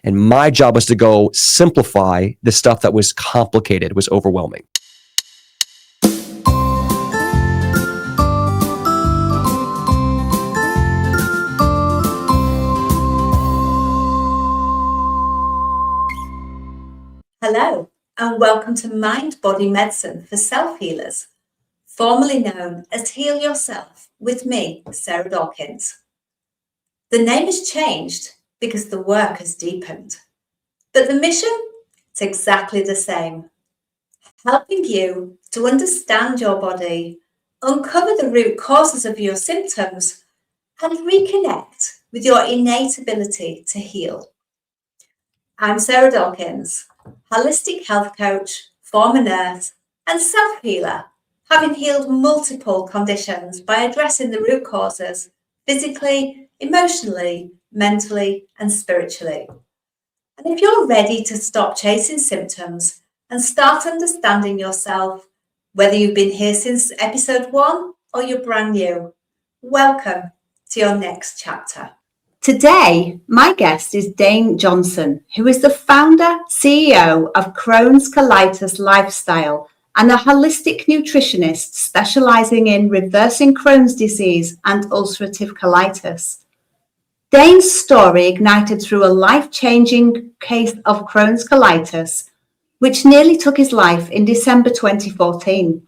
And my job was to go simplify the stuff that was complicated, was overwhelming. Hello, and welcome to Mind Body Medicine for Self-Healers, formerly known as Heal Yourself with me, Sarah Dawkins. The name has changed because the work has deepened, but the mission is exactly the same, helping you to understand your body, uncover the root causes of your symptoms, and reconnect with your innate ability to heal. I'm Sarah Dawkins, holistic health coach, former nurse, and self-healer, having healed multiple conditions by addressing the root causes physically, emotionally, mentally, and spiritually. And if you're ready to stop chasing symptoms and start understanding yourself, whether you've been here since episode 1 or you're brand new, welcome to your next chapter. Today, my guest is Dane Johnson, who is the founder, CEO of Crohn's Colitis Lifestyle and a holistic nutritionist specializing in reversing Crohn's disease and ulcerative colitis. Dane's story ignited through a life-changing case of Crohn's colitis, which nearly took his life in December 2014.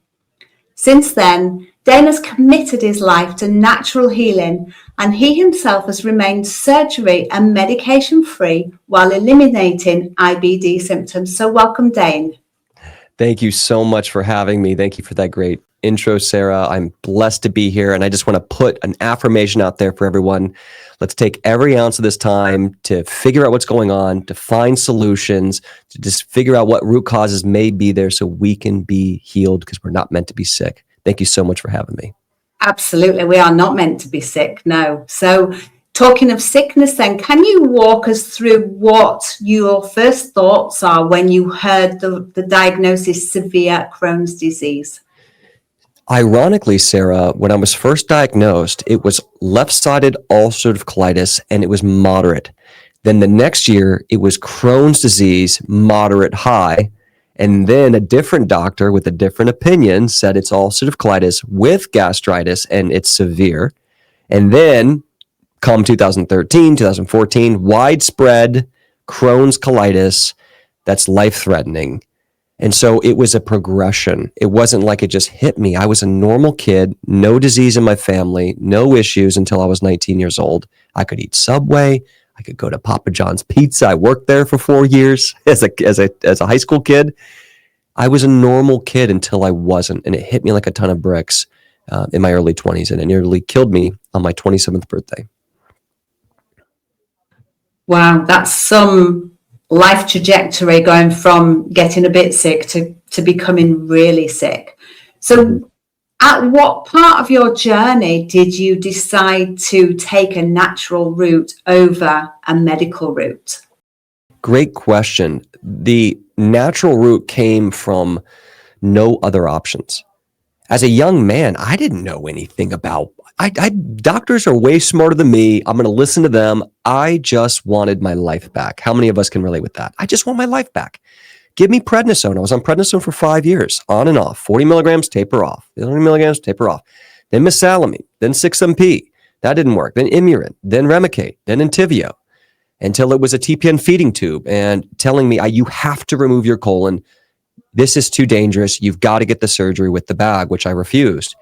Since then, Dane has committed his life to natural healing, and he himself has remained surgery and medication-free while eliminating IBD symptoms. So welcome, Dane. Thank you so much for having me. Thank you for that great intro, Sarah. I'm blessed to be here, and I just want to put an affirmation out there for everyone. Let's take every ounce of this time to figure out what's going on, to find solutions, to just figure out what root causes may be there so we can be healed, because we're not meant to be sick. Thank you so much for having me. Absolutely. We are not meant to be sick, no. So talking of sickness then, can you walk us through what your first thoughts are when you heard the diagnosis severe Crohn's disease? Ironically, Sarah, when I was first diagnosed, it was left-sided ulcerative colitis, and it was moderate. Then the next year, it was Crohn's disease, moderate high. And then a different doctor with a different opinion said it's ulcerative colitis with gastritis and it's severe. And then come 2013, 2014, widespread Crohn's colitis that's life-threatening. And so it was a progression. It wasn't like it just hit me. I was a normal kid, no disease in my family, no issues until I was 19 years old. I could eat Subway. I could go to Papa John's Pizza. I worked there for 4 years as a high school kid. I was a normal kid until I wasn't, and it hit me like a ton of bricks in my early 20s, and it nearly killed me on my 27th birthday. Wow, that's some life trajectory, going from getting a bit sick to becoming really sick. So at what part of your journey did you decide to take a natural route over a medical route? Great question. The natural route came from no other options. As a young man, I didn't know anything about, doctors are way smarter than me. I'm going to listen to them. I just wanted my life back. How many of us can relate with that? I just want my life back. Give me prednisone. I was on prednisone for 5 years, on and off, 40 milligrams, taper off, 30 milligrams, taper off, then mesalamine, then 6-MP. That didn't work. Then Imurin, then Remicade, then Entyvio, until it was a TPN feeding tube and telling me, you have to remove your colon. This is too dangerous. You've got to get the surgery with the bag, which I refused.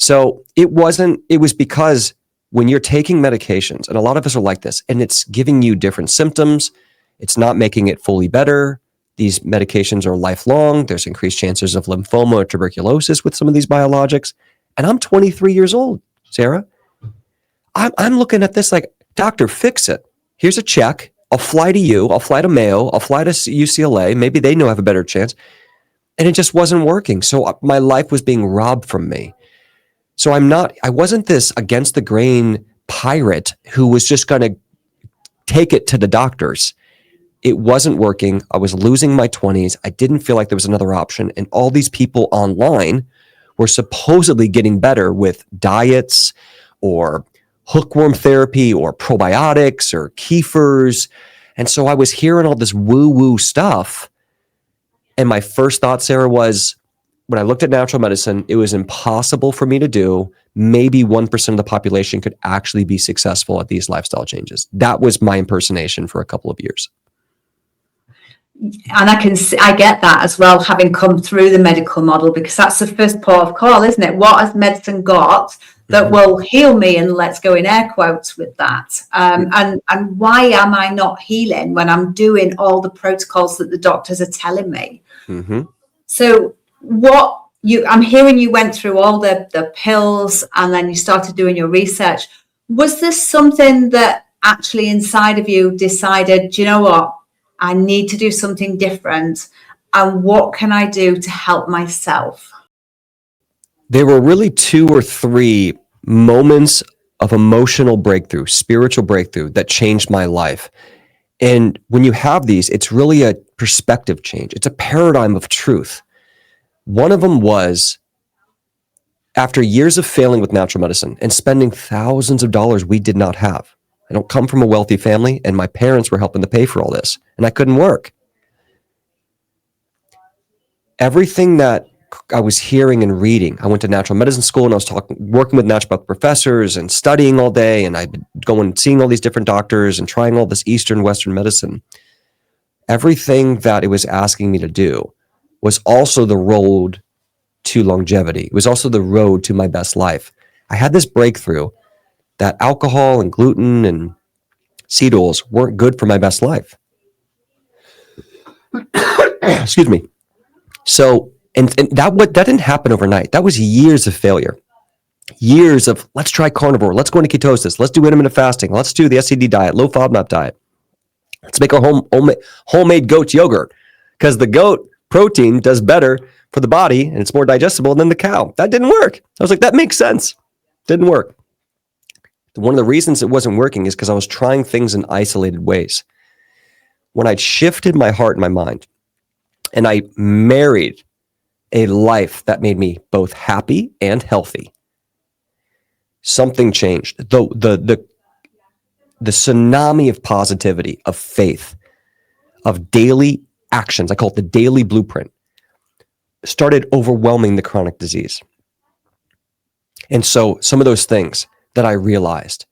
So it was because when you're taking medications, and a lot of us are like this, and it's giving you different symptoms, it's not making it fully better. These medications are lifelong. There's increased chances of lymphoma or tuberculosis with some of these biologics. And I'm 23 years old, Sarah. I'm looking at this like, doctor, fix it. Here's a check. I'll fly to you. I'll fly to Mayo. I'll fly to UCLA. Maybe they know I have a better chance. And it just wasn't working. So my life was being robbed from me. So I wasn't this against the grain pirate who was just going to take it to the doctors. It wasn't working. I was losing my 20s. I didn't feel like there was another option. And all these people online were supposedly getting better with diets or hookworm therapy or probiotics or kefirs. And so I was hearing all this woo-woo stuff. And my first thought, Sarah, was when I looked at natural medicine, it was impossible for me to do. Maybe 1% of the population could actually be successful at these lifestyle changes. That was my impersonation for a couple of years. And I get that as well, having come through the medical model, because that's the first port of call, isn't it? What has medicine got that will heal me? And let's go in air quotes with that. And why am I not healing when I'm doing all the protocols that the doctors are telling me? So I'm hearing you went through all the pills and then you started doing your research. Was this something that actually inside of you decided, do you know what? I need to do something different. And what can I do to help myself? There were really 2 or 3 moments of emotional breakthrough, spiritual breakthrough that changed my life. And when you have these, it's really a perspective change. It's a paradigm of truth. One of them was after years of failing with natural medicine and spending thousands of dollars we did not have. I don't come from a wealthy family, and my parents were helping to pay for all this, and I couldn't work. Everything that I was hearing and reading, I went to natural medicine school, and I was working with naturopath professors and studying all day, and I'd been going and seeing all these different doctors and trying all this Eastern, Western medicine. Everything that it was asking me to do was also the road to longevity. It was also the road to my best life. I had this breakthrough that alcohol and gluten and seed oils weren't good for my best life. Excuse me. So, and that didn't happen overnight. That was years of failure. Years of, let's try carnivore. Let's go into ketosis. Let's do intermittent fasting. Let's do the SCD diet, low FODMAP diet. Let's make our homemade goat yogurt, because the goat protein does better for the body and it's more digestible than the cow. That didn't work. I was like, that makes sense. Didn't work. One of the reasons it wasn't working is because I was trying things in isolated ways. When I'd shifted my heart and my mind, and I married a life that made me both happy and healthy, something changed. The tsunami of positivity, of faith, of daily actions, I call it the daily blueprint, started overwhelming the chronic disease. And so some of those things that I realized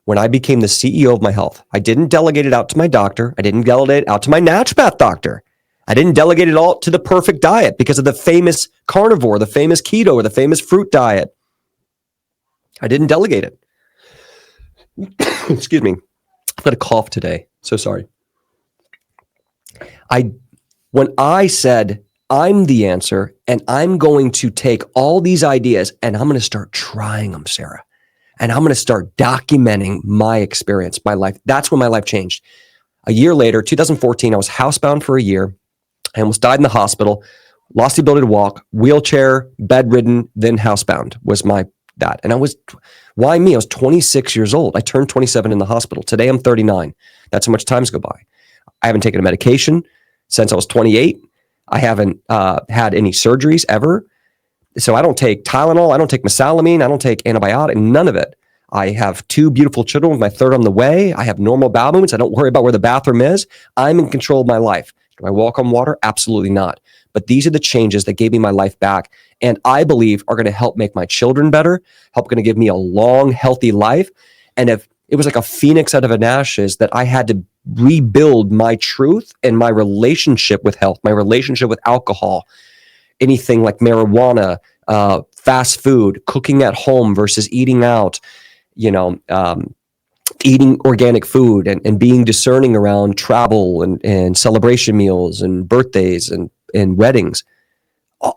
when I became the CEO of my health, I didn't delegate it out to my doctor. I didn't delegate it out to my naturopath doctor. I didn't delegate it all to the perfect diet because of the famous carnivore, the famous keto, or the famous fruit diet. I didn't delegate it. Excuse me. I've got a cough today. So sorry. When I said, I'm the answer, and I'm going to take all these ideas and I'm going to start trying them, Sarah. And I'm going to start documenting my experience, my life. That's when my life changed. A year later, 2014, I was housebound for a year. I almost died in the hospital, lost the ability to walk, wheelchair, bedridden, then housebound was that. And why me? I was 26 years old. I turned 27 in the hospital. Today I'm 39. That's how much time's go by. I haven't taken a medication since I was 28. I haven't had any surgeries ever. So I don't take Tylenol. I don't take mesalamine. I don't take antibiotic, none of it. I have 2 beautiful children with my 3rd on the way. I have normal bowel movements. I don't worry about where the bathroom is. I'm in control of my life. Do I walk on water? Absolutely not. But these are the changes that gave me my life back. And I believe are going to help make my children better, going to give me a long, healthy life. And if it was like a phoenix out of an ashes that I had to rebuild my truth and my relationship with health, my relationship with alcohol, anything like marijuana, fast food, cooking at home versus eating out, eating organic food and being discerning around travel and celebration meals and birthdays and weddings.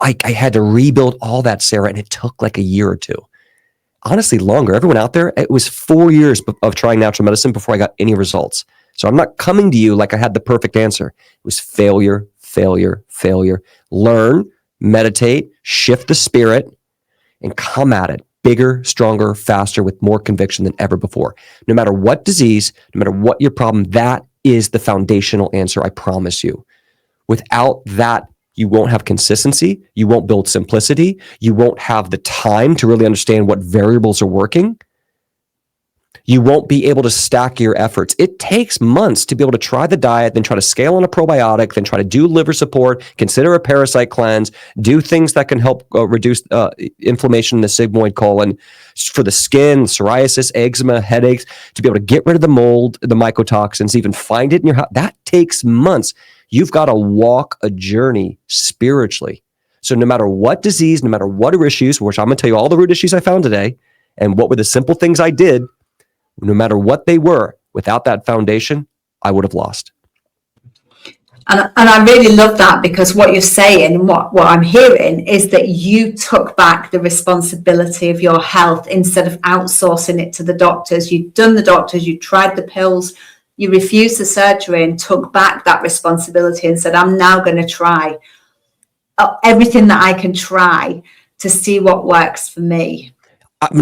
I had to rebuild all that, Sarah, and it took like a year or 2. Honestly, longer. Everyone out there, it was 4 years of trying natural medicine before I got any results. So I'm not coming to you like I had the perfect answer. It was failure, failure, failure. Learn, meditate, shift the spirit, and come at it bigger, stronger, faster, with more conviction than ever before. No matter what disease, no matter what your problem, that is the foundational answer, I promise you. Without that, you won't have consistency. You won't build simplicity. You won't have the time to really understand what variables are working. You won't be able to stack your efforts. It takes months to be able to try the diet, then try to scale on a probiotic, then try to do liver support, consider a parasite cleanse, do things that can help reduce inflammation in the sigmoid colon for the skin, psoriasis, eczema, headaches, to be able to get rid of the mold, the mycotoxins, even find it in your house. That takes months. You've got to walk a journey spiritually. So no matter what disease, no matter what issues, which I'm going to tell you all the root issues I found today, and what were the simple things I did, no matter what they were, without that foundation, I would have lost. And I really love that, because what you're saying and what I'm hearing is that you took back the responsibility of your health instead of outsourcing it to the doctors. You'd done the doctors, you tried the pills, you refused the surgery and took back that responsibility and said, I'm now going to try everything that I can try to see what works for me.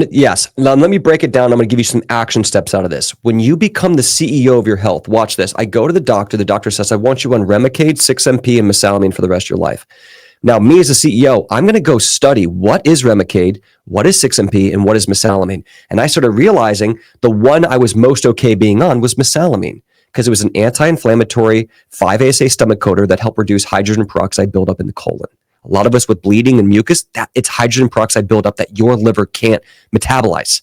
Yes. Now, let me break it down. I'm going to give you some action steps out of this. When you become the CEO of your health, watch this. I go to the doctor. The doctor says, I want you on Remicade, 6MP, and mesalamine for the rest of your life. Now, me as a CEO, I'm going to go study what is Remicade, what is 6MP, and what is mesalamine. And I started realizing the one I was most okay being on was mesalamine, because it was an anti-inflammatory 5-ASA stomach coater that helped reduce hydrogen peroxide buildup in the colon. A lot of us with bleeding and mucus, that it's hydrogen peroxide buildup that your liver can't metabolize.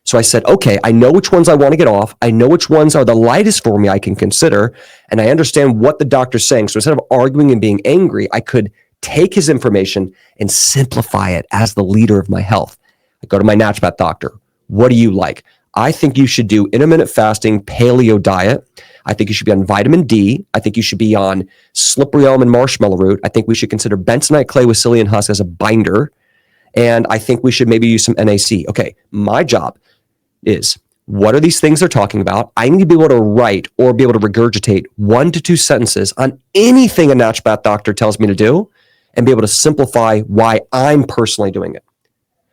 So I said, okay, I know which ones I want to get off. I know which ones are the lightest for me I can consider. And I understand what the doctor's saying. So instead of arguing and being angry, I could take his information and simplify it as the leader of my health. I go to my naturopath doctor. What do you like? I think you should do intermittent fasting, paleo diet. I think you should be on vitamin D. I think you should be on slippery elm and marshmallow root. I think we should consider bentonite clay with psyllium husk as a binder. And I think we should maybe use some NAC. Okay, my job is, what are these things they're talking about? I need to be able to write or be able to regurgitate 1 to 2 sentences on anything a naturopath doctor tells me to do and be able to simplify why I'm personally doing it.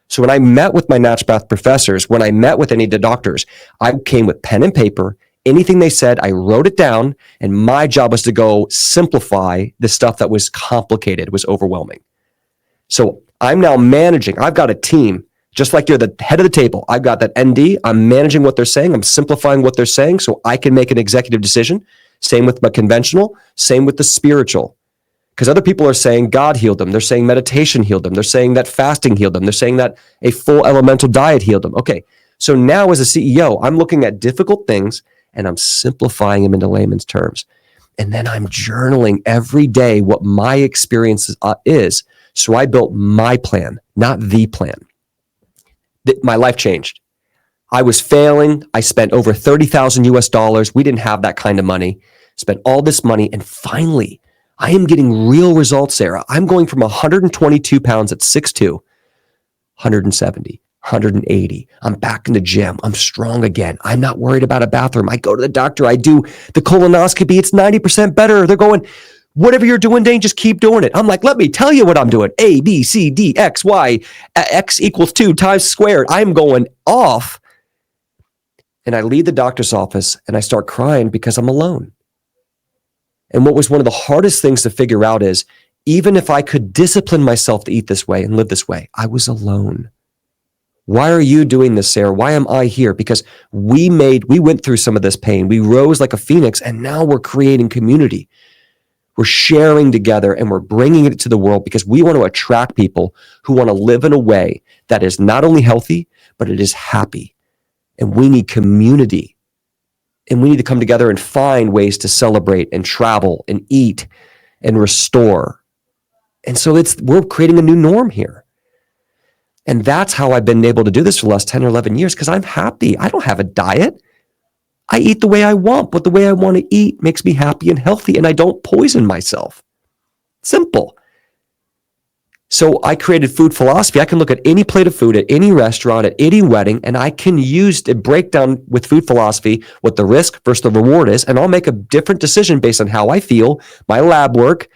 So when I met with my naturopath professors, when I met with any of the doctors, I came with pen and paper. Anything they said, I wrote it down, and my job was to go simplify the stuff that was complicated, was overwhelming. So I'm now managing. I've got a team, just like you're the head of the table. I've got that ND. I'm managing what they're saying. I'm simplifying what they're saying so I can make an executive decision. Same with the conventional, same with the spiritual. Because other people are saying God healed them. They're saying meditation healed them. They're saying that fasting healed them. They're saying that a full elemental diet healed them. Okay, so now as a CEO, I'm looking at difficult things and I'm simplifying them into layman's terms. And then I'm journaling every day what my experience is. So I built my plan, not the plan. My life changed. I was failing. I spent over $30,000 US. We didn't have that kind of money. Spent all this money, and finally, I am getting real results, Sarah. I'm going from 122 pounds at 6'2", 170, 180. I'm back in the gym. I'm strong again. I'm not worried about a bathroom. I go to the doctor. I do the colonoscopy. It's 90% better. They're going, whatever you're doing, Dane, just keep doing it. I'm like, let me tell you what I'm doing. A, B, C, D, X, Y, X equals 2 times squared. I'm going off. And I leave the doctor's office and I start crying because I'm alone. And what was one of the hardest things to figure out is, even if I could discipline myself to eat this way and live this way, I was alone. Why are you doing this, Sarah? Why am I here? Because we went through some of this pain. We rose like a phoenix, and now we're creating community. We're sharing together and we're bringing it to the world because we want to attract people who want to live in a way that is not only healthy, but it is happy. And we need community. And we need to come together and find ways to celebrate and travel and eat and restore. And so we're creating a new norm here. And that's how I've been able to do this for the last 10 or 11 years, because I'm happy. I don't have a diet. I eat the way I want, but the way I want to eat makes me happy and healthy, and I don't poison myself. Simple. So I created food philosophy. I can look at any plate of food at any restaurant, at any wedding, and I can use to break down with food philosophy what the risk versus the reward is, and I'll make a different decision based on how I feel, my lab work,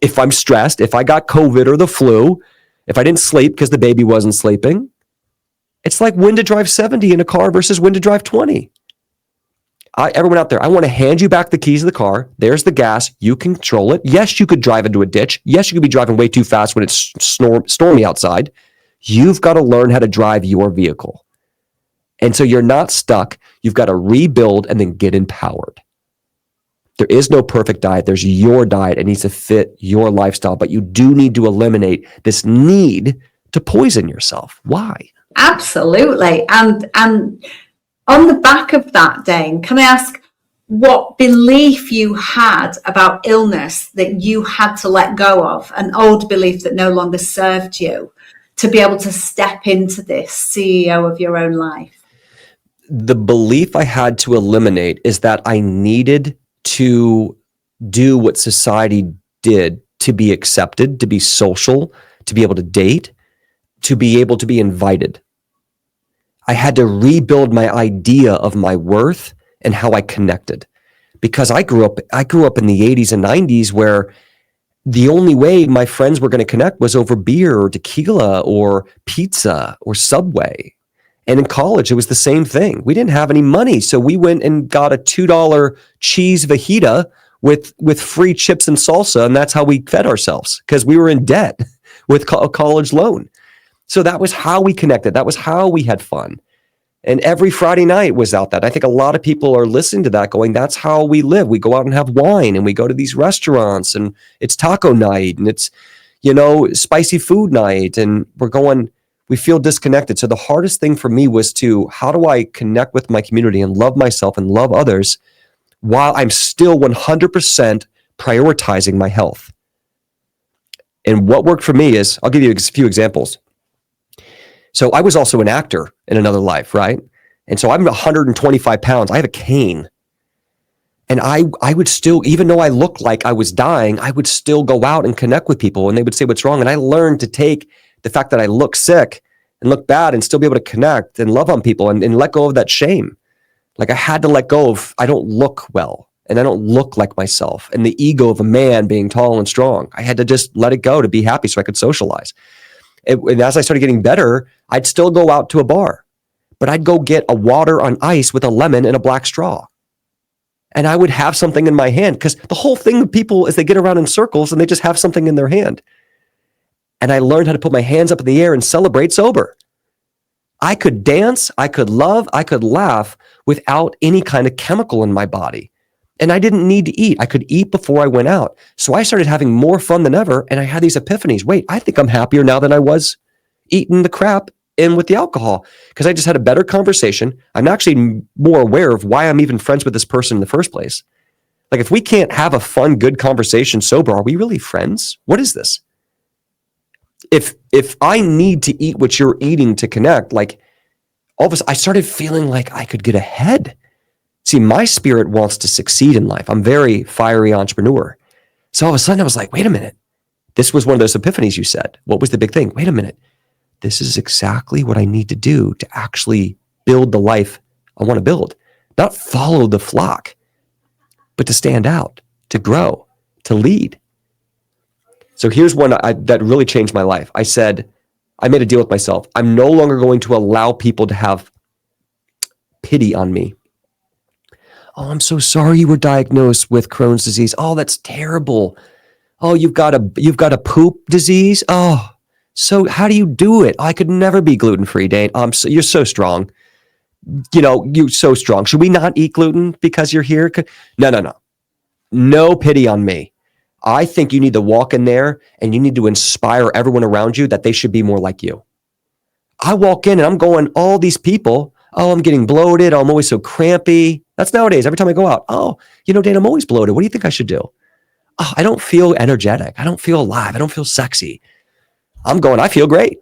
if I'm stressed, if I got COVID or the flu, if I didn't sleep because the baby wasn't sleeping. It's like when to drive 70 in a car versus when to drive 20. Everyone out there, I want to hand you back the keys of the car. There's the gas. You can control it. Yes, you could drive into a ditch. Yes, you could be driving way too fast when it's stormy outside. You've got to learn how to drive your vehicle. And so you're not stuck. You've got to rebuild and then get empowered. There is no perfect diet. There's your diet. It needs to fit your lifestyle, but you do need to eliminate this need to poison yourself. Why? Absolutely. And on the back of that, Dane, can I ask what belief you had about illness that you had to let go of, an old belief that no longer served you, to be able to step into this CEO of your own life? The belief I had to eliminate is that I needed to do what society did to be accepted, to be social, to be able to date, to be able to be invited. I had to rebuild my idea of my worth and how I connected, because I grew up in the 80s and 90s where the only way my friends were going to connect was over beer or tequila or pizza or Subway. And in college, it was the same thing. We didn't have any money, so we went and got a $2 cheese fajita with free chips and salsa, and that's how we fed ourselves because we were in debt with a college loan. So that was how we connected. That was how we had fun. And every Friday night was out that. I think a lot of people are listening to that going, that's how we live. We go out and have wine and we go to these restaurants and it's taco night and it's, spicy food night. And we feel disconnected. So the hardest thing for me was how do I connect with my community and love myself and love others while I'm still 100% prioritizing my health? And what worked for me is, I'll give you a few examples. So I was also an actor in another life, right? And so I'm 125 pounds. I have a cane. And I would still, even though I looked like I was dying, I would still go out and connect with people and they would say, what's wrong? And I learned to take the fact that I look sick and look bad and still be able to connect and love on people and let go of that shame. Like I had to let go of, I don't look well and I don't look like myself and the ego of a man being tall and strong. I had to just let it go to be happy so I could socialize. And as I started getting better, I'd still go out to a bar, but I'd go get a water on ice with a lemon and a black straw. And I would have something in my hand because the whole thing with people is they get around in circles and they just have something in their hand. And I learned how to put my hands up in the air and celebrate sober. I could dance, I could love, I could laugh without any kind of chemical in my body. And I didn't need to eat. I could eat before I went out. So I started having more fun than ever. And I had these epiphanies. Wait, I think I'm happier now than I was eating the crap and with the alcohol because I just had a better conversation. I'm actually more aware of why I'm even friends with this person in the first place. Like if we can't have a fun, good conversation sober, are we really friends? What is this? If I need to eat what you're eating to connect, like all of a sudden I started feeling like I could get ahead. See, my spirit wants to succeed in life. I'm very fiery entrepreneur. So all of a sudden I was like, wait a minute. This was one of those epiphanies you said. What was the big thing? Wait a minute. This is exactly what I need to do to actually build the life I want to build. Not follow the flock, but to stand out, to grow, to lead. So here's one that really changed my life. I made a deal with myself. I'm no longer going to allow people to have pity on me. Oh, I'm so sorry you were diagnosed with Crohn's disease. Oh, that's terrible. Oh, you've got a poop disease. Oh, so how do you do it? I could never be gluten-free, Dane. You're so strong. You're so strong. Should we not eat gluten because you're here? No. No pity on me. I think you need to walk in there and you need to inspire everyone around you that they should be more like you. I walk in and I'm going, all these people, oh, I'm getting bloated. Oh, I'm always so crampy. That's nowadays. Every time I go out, oh, Dane, I'm always bloated. What do you think I should do? Oh, I don't feel energetic. I don't feel alive. I don't feel sexy. I'm going, I feel great.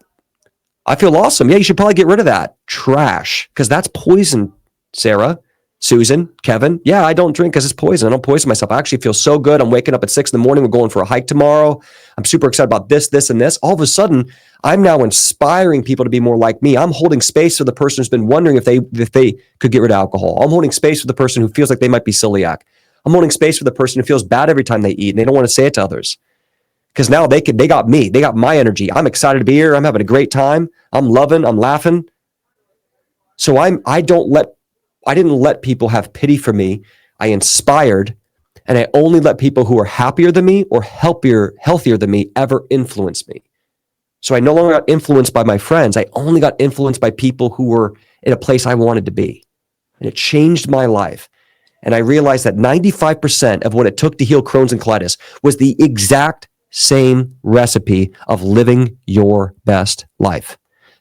I feel awesome. Yeah, you should probably get rid of that trash because that's poison, Sarah, Susan, Kevin. Yeah, I don't drink because it's poison. I don't poison myself. I actually feel so good. I'm waking up at 6 a.m. We're going for a hike tomorrow. I'm super excited about this, and this. All of a sudden, I'm now inspiring people to be more like me. I'm holding space for the person who's been wondering if they could get rid of alcohol. I'm holding space for the person who feels like they might be celiac. I'm holding space for the person who feels bad every time they eat and they don't want to say it to others. Because now they got me. They got my energy. I'm excited to be here. I'm having a great time. I'm loving. I'm laughing. So I didn't let people have pity for me. I inspired, and I only let people who are happier than me or healthier than me ever influence me. So I no longer got influenced by my friends. I only got influenced by people who were in a place I wanted to be. And it changed my life. And I realized that 95% of what it took to heal Crohn's and colitis was the exact same recipe of living your best life.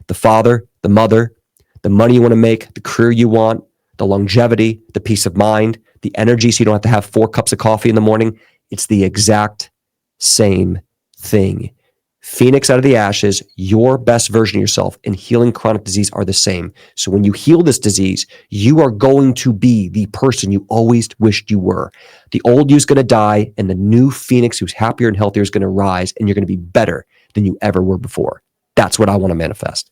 The father, the mother, the money you want to make, the career you want, the longevity, the peace of mind, the energy so you don't have to have 4 cups of coffee in the morning. It's the exact same thing. Phoenix out of the ashes, your best version of yourself, and healing chronic disease are the same. So when you heal this disease, you are going to be the person you always wished you were. The old you is going to die, and the new Phoenix who's happier and healthier is going to rise, and you're going to be better than you ever were before. That's what I want to manifest.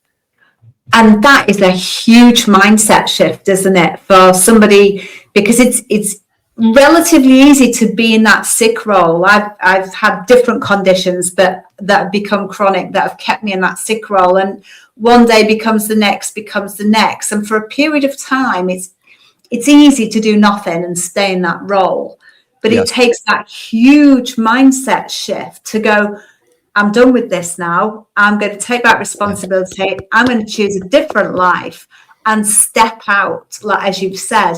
And that is a huge mindset shift, isn't it, for somebody, because it's relatively easy to be in that sick role. I've had different conditions that have become chronic, that have kept me in that sick role, and one day becomes the next, and for a period of time it's easy to do nothing and stay in that role. But It takes that huge mindset shift to go, I'm done with this now. I'm going to take back responsibility. I'm going to choose a different life and step out, like as you've said,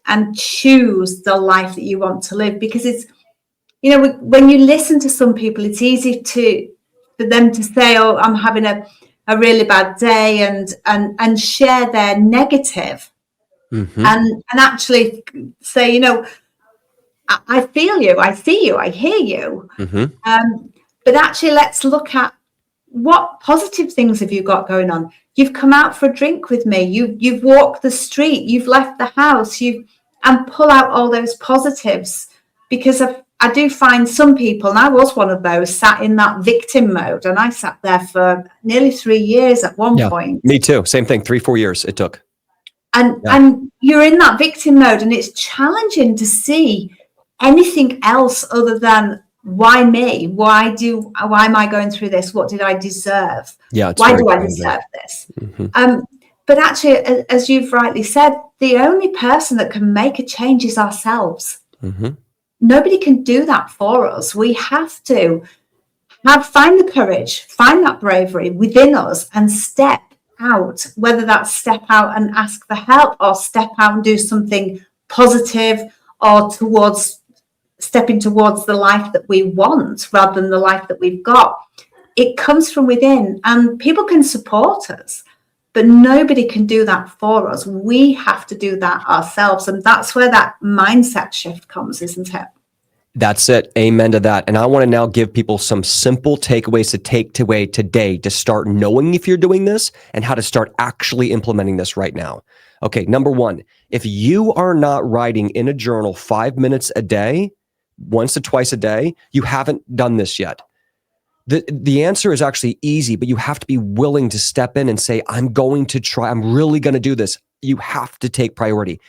and choose the life that you want to live. Because it's, when you listen to some people, it's easy for them to say, oh, I'm having a really bad day, and share their negative. Mm-hmm. And actually say, I feel you, I see you, I hear you. Mm-hmm. But actually, let's look at what positive things have you got going on. You've come out for a drink with me. You've walked the street. You've left the house. And pull out all those positives, because I do find some people, and I was one of those, sat in that victim mode, and I sat there for nearly 3 years at one point. Me too. Same thing. 3-4 years it took. And you're in that victim mode, and it's challenging to see anything else other than, why me? Why am I going through this? What did I deserve? Why do I deserve this? Mm-hmm. But actually, as you've rightly said, the only person that can make a change is ourselves. Mm-hmm. Nobody can do that for us. We have to find the courage, find that bravery within us, and step out, whether that's step out and ask for help, or step out and do something positive, or stepping towards the life that we want rather than the life that we've got. It comes from within, and people can support us, but nobody can do that for us. We have to do that ourselves. And that's where that mindset shift comes, isn't it? That's it. Amen to that. And I want to now give people some simple takeaways to take away today to start knowing if you're doing this and how to start actually implementing this right now. Okay, number 1, if you are not writing in a journal 5 minutes a day, once or twice a day, you haven't done this yet. The answer is actually easy, but you have to be willing to step in and say, I'm going to try. I'm really going to do this. You have to take priority.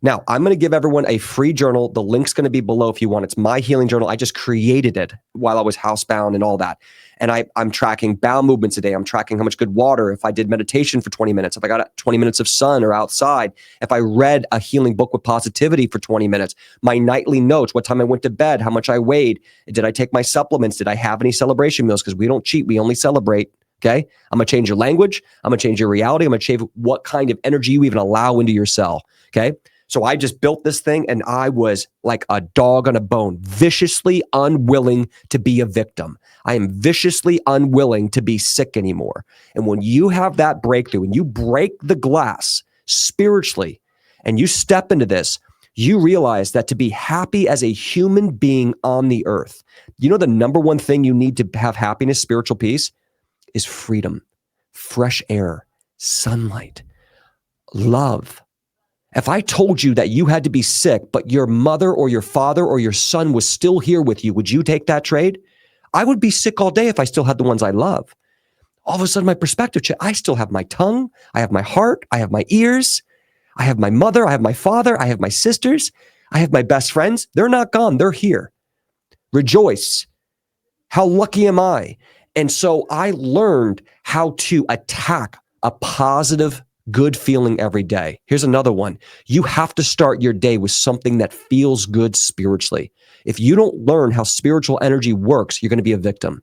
Now, I'm going to give everyone a free journal. The link's going to be below if you want. It's my healing journal. I just created it while I was housebound and all that. And I'm tracking bowel movements a day. I'm tracking how much good water, if I did meditation for 20 minutes, if I got 20 minutes of sun or outside, if I read a healing book with positivity for 20 minutes, my nightly notes, what time I went to bed, how much I weighed, did I take my supplements, did I have any celebration meals? Because we don't cheat, we only celebrate. Okay. I'm going to change your language. I'm going to change your reality. I'm going to change what kind of energy you even allow into your cell. Okay. So I just built this thing, and I was like a dog on a bone, viciously unwilling to be a victim. I am viciously unwilling to be sick anymore. And when you have that breakthrough and you break the glass spiritually and you step into this, you realize that to be happy as a human being on the earth, the number one thing you need to have happiness, spiritual peace, is freedom, fresh air, sunlight, love. If I told you that you had to be sick, but your mother or your father or your son was still here with you, would you take that trade? I would be sick all day if I still had the ones I love. All of a sudden, my perspective changed. I still have my tongue. I have my heart. I have my ears. I have my mother. I have my father. I have my sisters. I have my best friends. They're not gone. They're here. Rejoice. How lucky am I? And so I learned how to attack a positive good feeling every day. Here's another one. You have to start your day with something that feels good spiritually. If you don't learn how spiritual energy works, you're going to be a victim.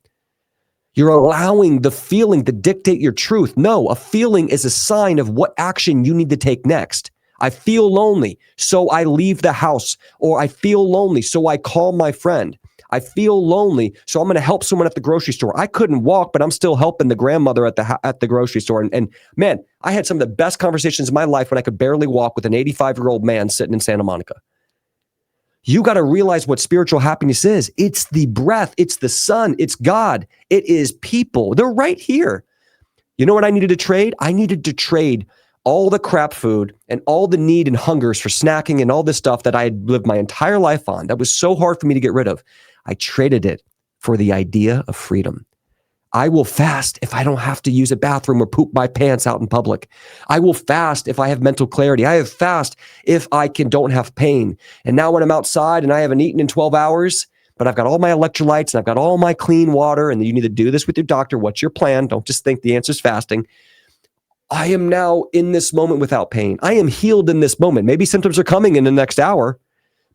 You're allowing the feeling to dictate your truth. No, a feeling is a sign of what action you need to take next. I feel lonely, so I leave the house, or I feel lonely, so I call my friend. I feel lonely, so I'm going to help someone at the grocery store. I couldn't walk, but I'm still helping the grandmother at the grocery store. And man, I had some of the best conversations in my life when I could barely walk with an 85-year-old man sitting in Santa Monica. You got to realize what spiritual happiness is. It's the breath. It's the sun. It's God. It is people. They're right here. You know what I needed to trade? I needed to trade all the crap food and all the need and hungers for snacking and all this stuff that I had lived my entire life on. That was so hard for me to get rid of. I traded it for the idea of freedom. I will fast if I don't have to use a bathroom or poop my pants out in public. I will fast if I have mental clarity. I have fast if I don't have pain. And now when I'm outside and I haven't eaten in 12 hours, but I've got all my electrolytes and I've got all my clean water, and you need to do this with your doctor. What's your plan? Don't just think the answer is fasting. I am now in this moment without pain. I am healed in this moment. Maybe symptoms are coming in the next hour,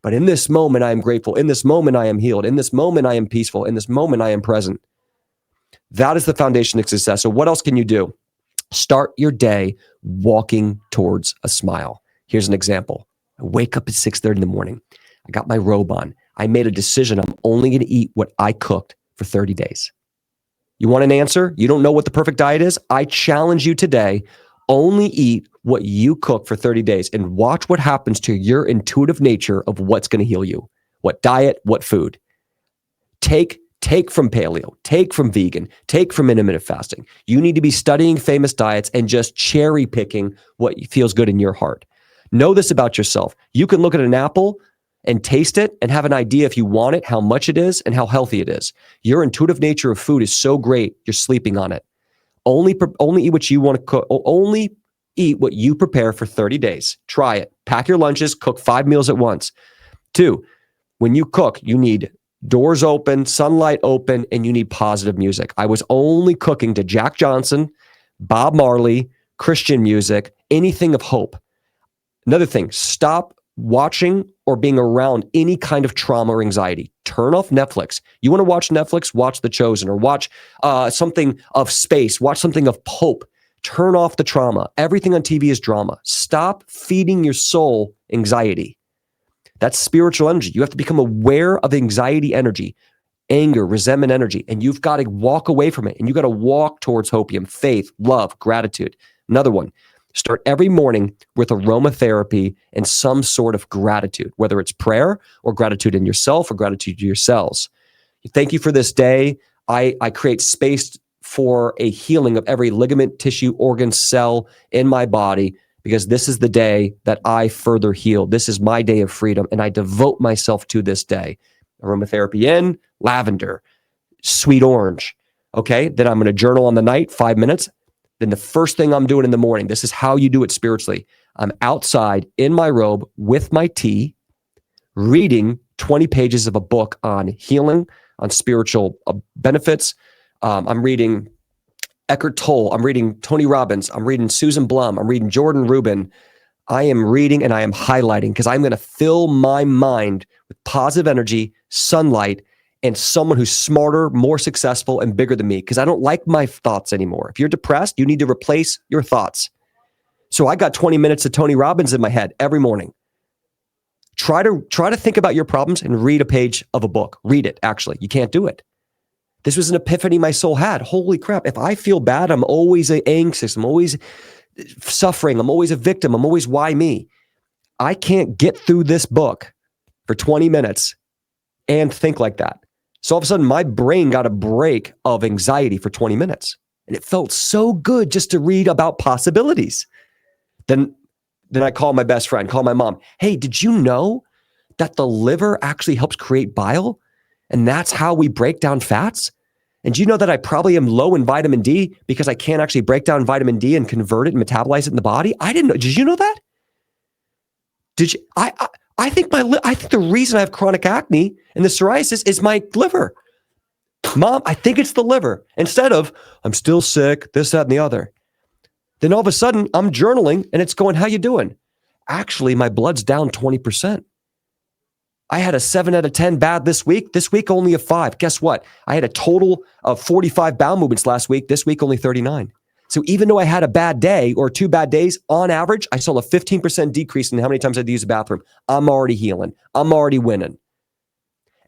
but in this moment, I am grateful. In this moment, I am healed. In this moment, I am peaceful. In this moment, I am present. That is the foundation of success. So what else can you do? Start your day walking towards a smile. Here's an example. I wake up at 6:30 in the morning. I got my robe on. I made a decision. I'm only going to eat what I cooked for 30 days. You want an answer? You don't know what the perfect diet is? I challenge you today, only eat what you cook for 30 days and watch what happens to your intuitive nature of what's going to heal you. What diet, what food. Take from paleo, take from vegan, take from intermittent fasting. You need to be studying famous diets and just cherry picking what feels good in your heart. Know this about yourself. You can look at an apple and taste it and have an idea if you want it, how much it is, and how healthy it is. Your intuitive nature of food is so great, you're sleeping on it. Only eat what you want to cook. Only eat what you prepare for 30 days. Try it. Pack your lunches, cook 5 meals at once. 2, when you cook, you need doors open, sunlight open, and you need positive music. I was only cooking to Jack Johnson, Bob Marley, Christian music, anything of hope. Another thing, stop watching or being around any kind of trauma or anxiety. Turn off Netflix. You want to watch Netflix? Watch The Chosen, or watch something of space. Watch something of hope. Turn off the trauma. Everything on TV is drama. Stop feeding your soul anxiety. That's spiritual energy. You have to become aware of anxiety energy, anger, resentment energy, and you've got to walk away from it. And you've got to walk towards hopium, faith, love, gratitude. Another one, start every morning with aromatherapy and some sort of gratitude, whether it's prayer or gratitude in yourself or gratitude to your cells. Thank you for this day. I create space for a healing of every ligament, tissue, organ, cell in my body, because this is the day that I further heal. This is my day of freedom, and I devote myself to this day. Aromatherapy in, lavender, sweet orange. Okay, then I'm going to journal on the night, 5 minutes. Then the first thing I'm doing in the morning, this is how you do it spiritually. I'm outside in my robe with my tea, reading 20 pages of a book on healing, on spiritual benefits. I'm reading Eckhart Tolle. I'm reading Tony Robbins. I'm reading Susan Blum. I'm reading Jordan Rubin. I am reading and I am highlighting because I'm going to fill my mind with positive energy, sunlight, and someone who's smarter, more successful, and bigger than me, because I don't like my thoughts anymore. If you're depressed, you need to replace your thoughts. So I got 20 minutes of Tony Robbins in my head every morning. Try to think about your problems and read a page of a book. Read it, actually. You can't do it. This was an epiphany my soul had. Holy crap. If I feel bad, I'm always anxious. I'm always suffering. I'm always a victim. I'm always why me. I can't get through this book for 20 minutes and think like that. So all of a sudden, my brain got a break of anxiety for 20 minutes. And it felt so good just to read about possibilities. Then I call my best friend, call my mom. Hey, did you know that the liver actually helps create bile? And that's how we break down fats? And do you know that I probably am low in vitamin D because I can't actually break down vitamin D and convert it and metabolize it in the body? I didn't know. Did you know that? Did you? I think the reason I have chronic acne and the psoriasis is my liver. Mom, I think it's the liver. Instead of, I'm still sick, this, that, and the other. Then all of a sudden, I'm journaling and it's going, how you doing? Actually, my blood's down 20%. I had a 7 out of 10 bad this week. This week, only a 5. Guess what? I had a total of 45 bowel movements last week. This week, only 39. So even though I had a bad day or 2 bad days, on average, I saw a 15% decrease in how many times I had to use the bathroom. I'm already healing. I'm already winning.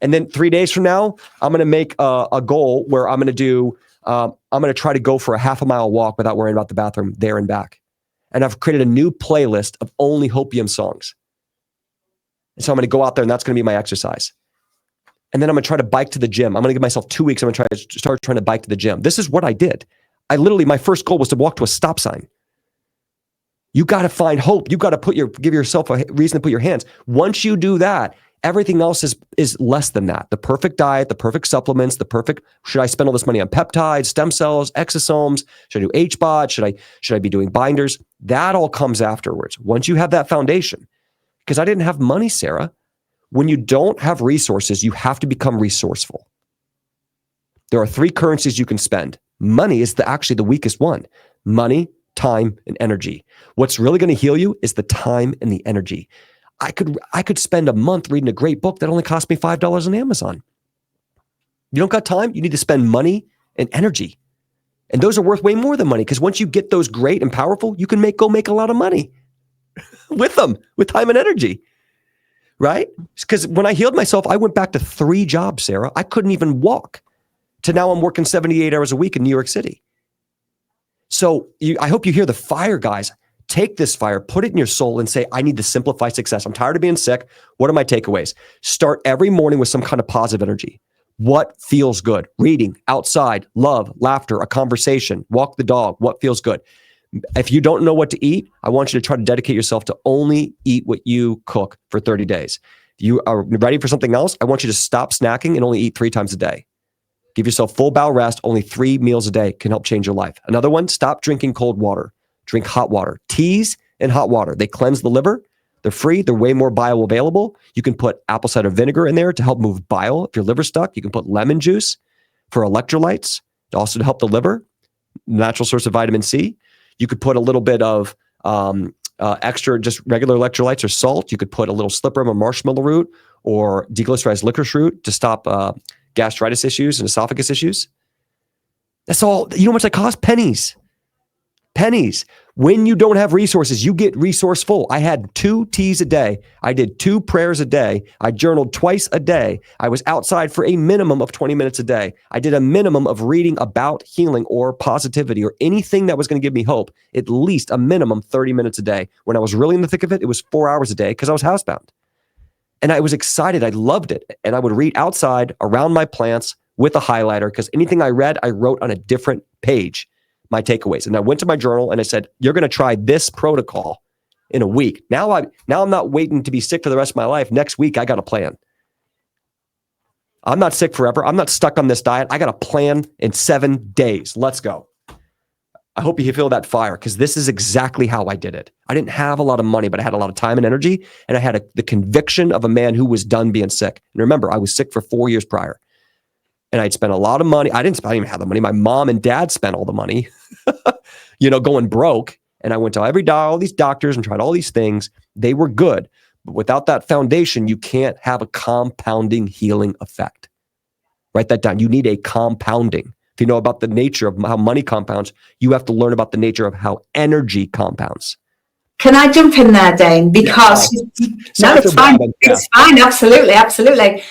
And then 3 days from now, I'm going to make a goal where I'm going to try to go for a half a mile walk without worrying about the bathroom there and back. And I've created a new playlist of only hopium songs. And so I'm going to go out there and that's going to be my exercise. And then I'm going to try to bike to the gym. I'm going to give myself 2 weeks. I'm going to start trying to bike to the gym. This is what I did. My first goal was to walk to a stop sign. You got to find hope. You got to give yourself a reason to put your hands. Once you do that, everything else is less than that. The perfect diet, the perfect supplements, should I spend all this money on peptides, stem cells, exosomes? Should I do HBOT? Should I be doing binders? That all comes afterwards. Once you have that foundation, because I didn't have money, Sarah. When you don't have resources, you have to become resourceful. There are 3 currencies you can spend. Money is actually the weakest one. Money, time, and energy. What's really going to heal you is the time and the energy. I could spend a month reading a great book that only cost me $5 on Amazon. You don't got time? You need to spend money and energy. And those are worth way more than money, because once you get those great and powerful, you can go make a lot of money with them, with time and energy. Right? Because when I healed myself, I went back to 3 jobs, Sarah. I couldn't even walk. To now I'm working 78 hours a week in New York City. So I hope you hear the fire, guys. Take this fire, put it in your soul and say, I need to simplify success. I'm tired of being sick. What are my takeaways? Start every morning with some kind of positive energy. What feels good? Reading, outside, love, laughter, a conversation, walk the dog. What feels good? If you don't know what to eat, I want you to try to dedicate yourself to only eat what you cook for 30 days. If you are ready for something else, I want you to stop snacking and only eat 3 times a day. Give yourself full bowel rest. Only 3 meals a day can help change your life. Another one, stop drinking cold water. Drink hot water. Teas and hot water. They cleanse the liver. They're free. They're way more bioavailable. You can put apple cider vinegar in there to help move bile. If your liver's stuck, you can put lemon juice for electrolytes, also to help the liver. Natural source of vitamin C. You could put a little bit of extra, just regular electrolytes or salt. You could put a little slipper of a marshmallow root or deglycerized licorice root to stop gastritis issues and esophagus issues. That's all. You know how much that costs? Pennies. Pennies. When you don't have resources, you get resourceful. I had 2 teas a day. I did 2 prayers a day. I journaled twice a day. I was outside for a minimum of 20 minutes a day. I did a minimum of reading about healing or positivity or anything that was going to give me hope, at least a minimum 30 minutes a day. When I was really in the thick of it, it was 4 hours a day because I was housebound. And I was excited. I loved it. And I would read outside around my plants with a highlighter, because anything I read, I wrote on a different page, my takeaways. And I went to my journal and I said, you're going to try this protocol in a week. Now I'm not waiting to be sick for the rest of my life. Next week, I got a plan. I'm not sick forever. I'm not stuck on this diet. I got a plan in 7 days. Let's go. I hope you feel that fire, because this is exactly how I did it. I didn't have a lot of money, but I had a lot of time and energy, and I had the conviction of a man who was done being sick. And remember, I was sick for 4 years prior, and I'd spent a lot of money. I didn't even have the money. My mom and dad spent all the money, going broke. And I went to all these doctors and tried all these things. They were good, but without that foundation, you can't have a compounding healing effect. Write that down. You need a compounding. If you know about the nature of how money compounds, you have to learn about the nature of how energy compounds. Can I jump in there, Dane? Because no, it's fine. It's fine. Absolutely, absolutely.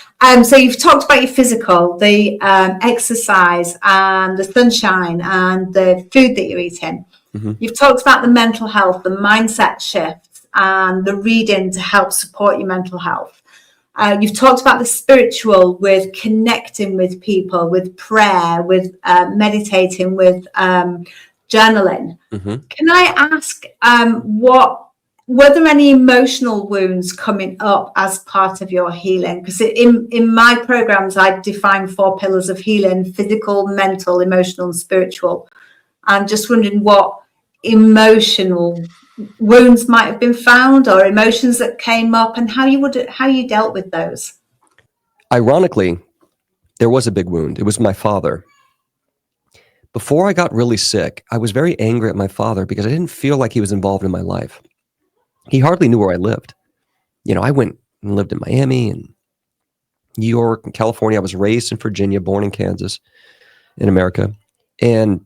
So you've talked about your physical, the exercise, and the sunshine, and the food that you're eating. Mm-hmm. You've talked about the mental health, the mindset shifts, and the reading to help support your mental health. You've talked about the spiritual, with connecting with people, with prayer, with meditating, with journaling. Mm-hmm. Can I ask, were there any emotional wounds coming up as part of your healing? Because in my programs, I define 4 pillars of healing: physical, mental, emotional, and spiritual. I'm just wondering what emotional wounds might have been found, or emotions that came up, and how you dealt with those. Ironically, there was a big wound. It was my father. Before I got really sick, I was very angry at my father because I didn't feel like he was involved in my life. He hardly knew where I lived. I went and lived in Miami and New York and California. I was raised in Virginia, born in Kansas, in America. And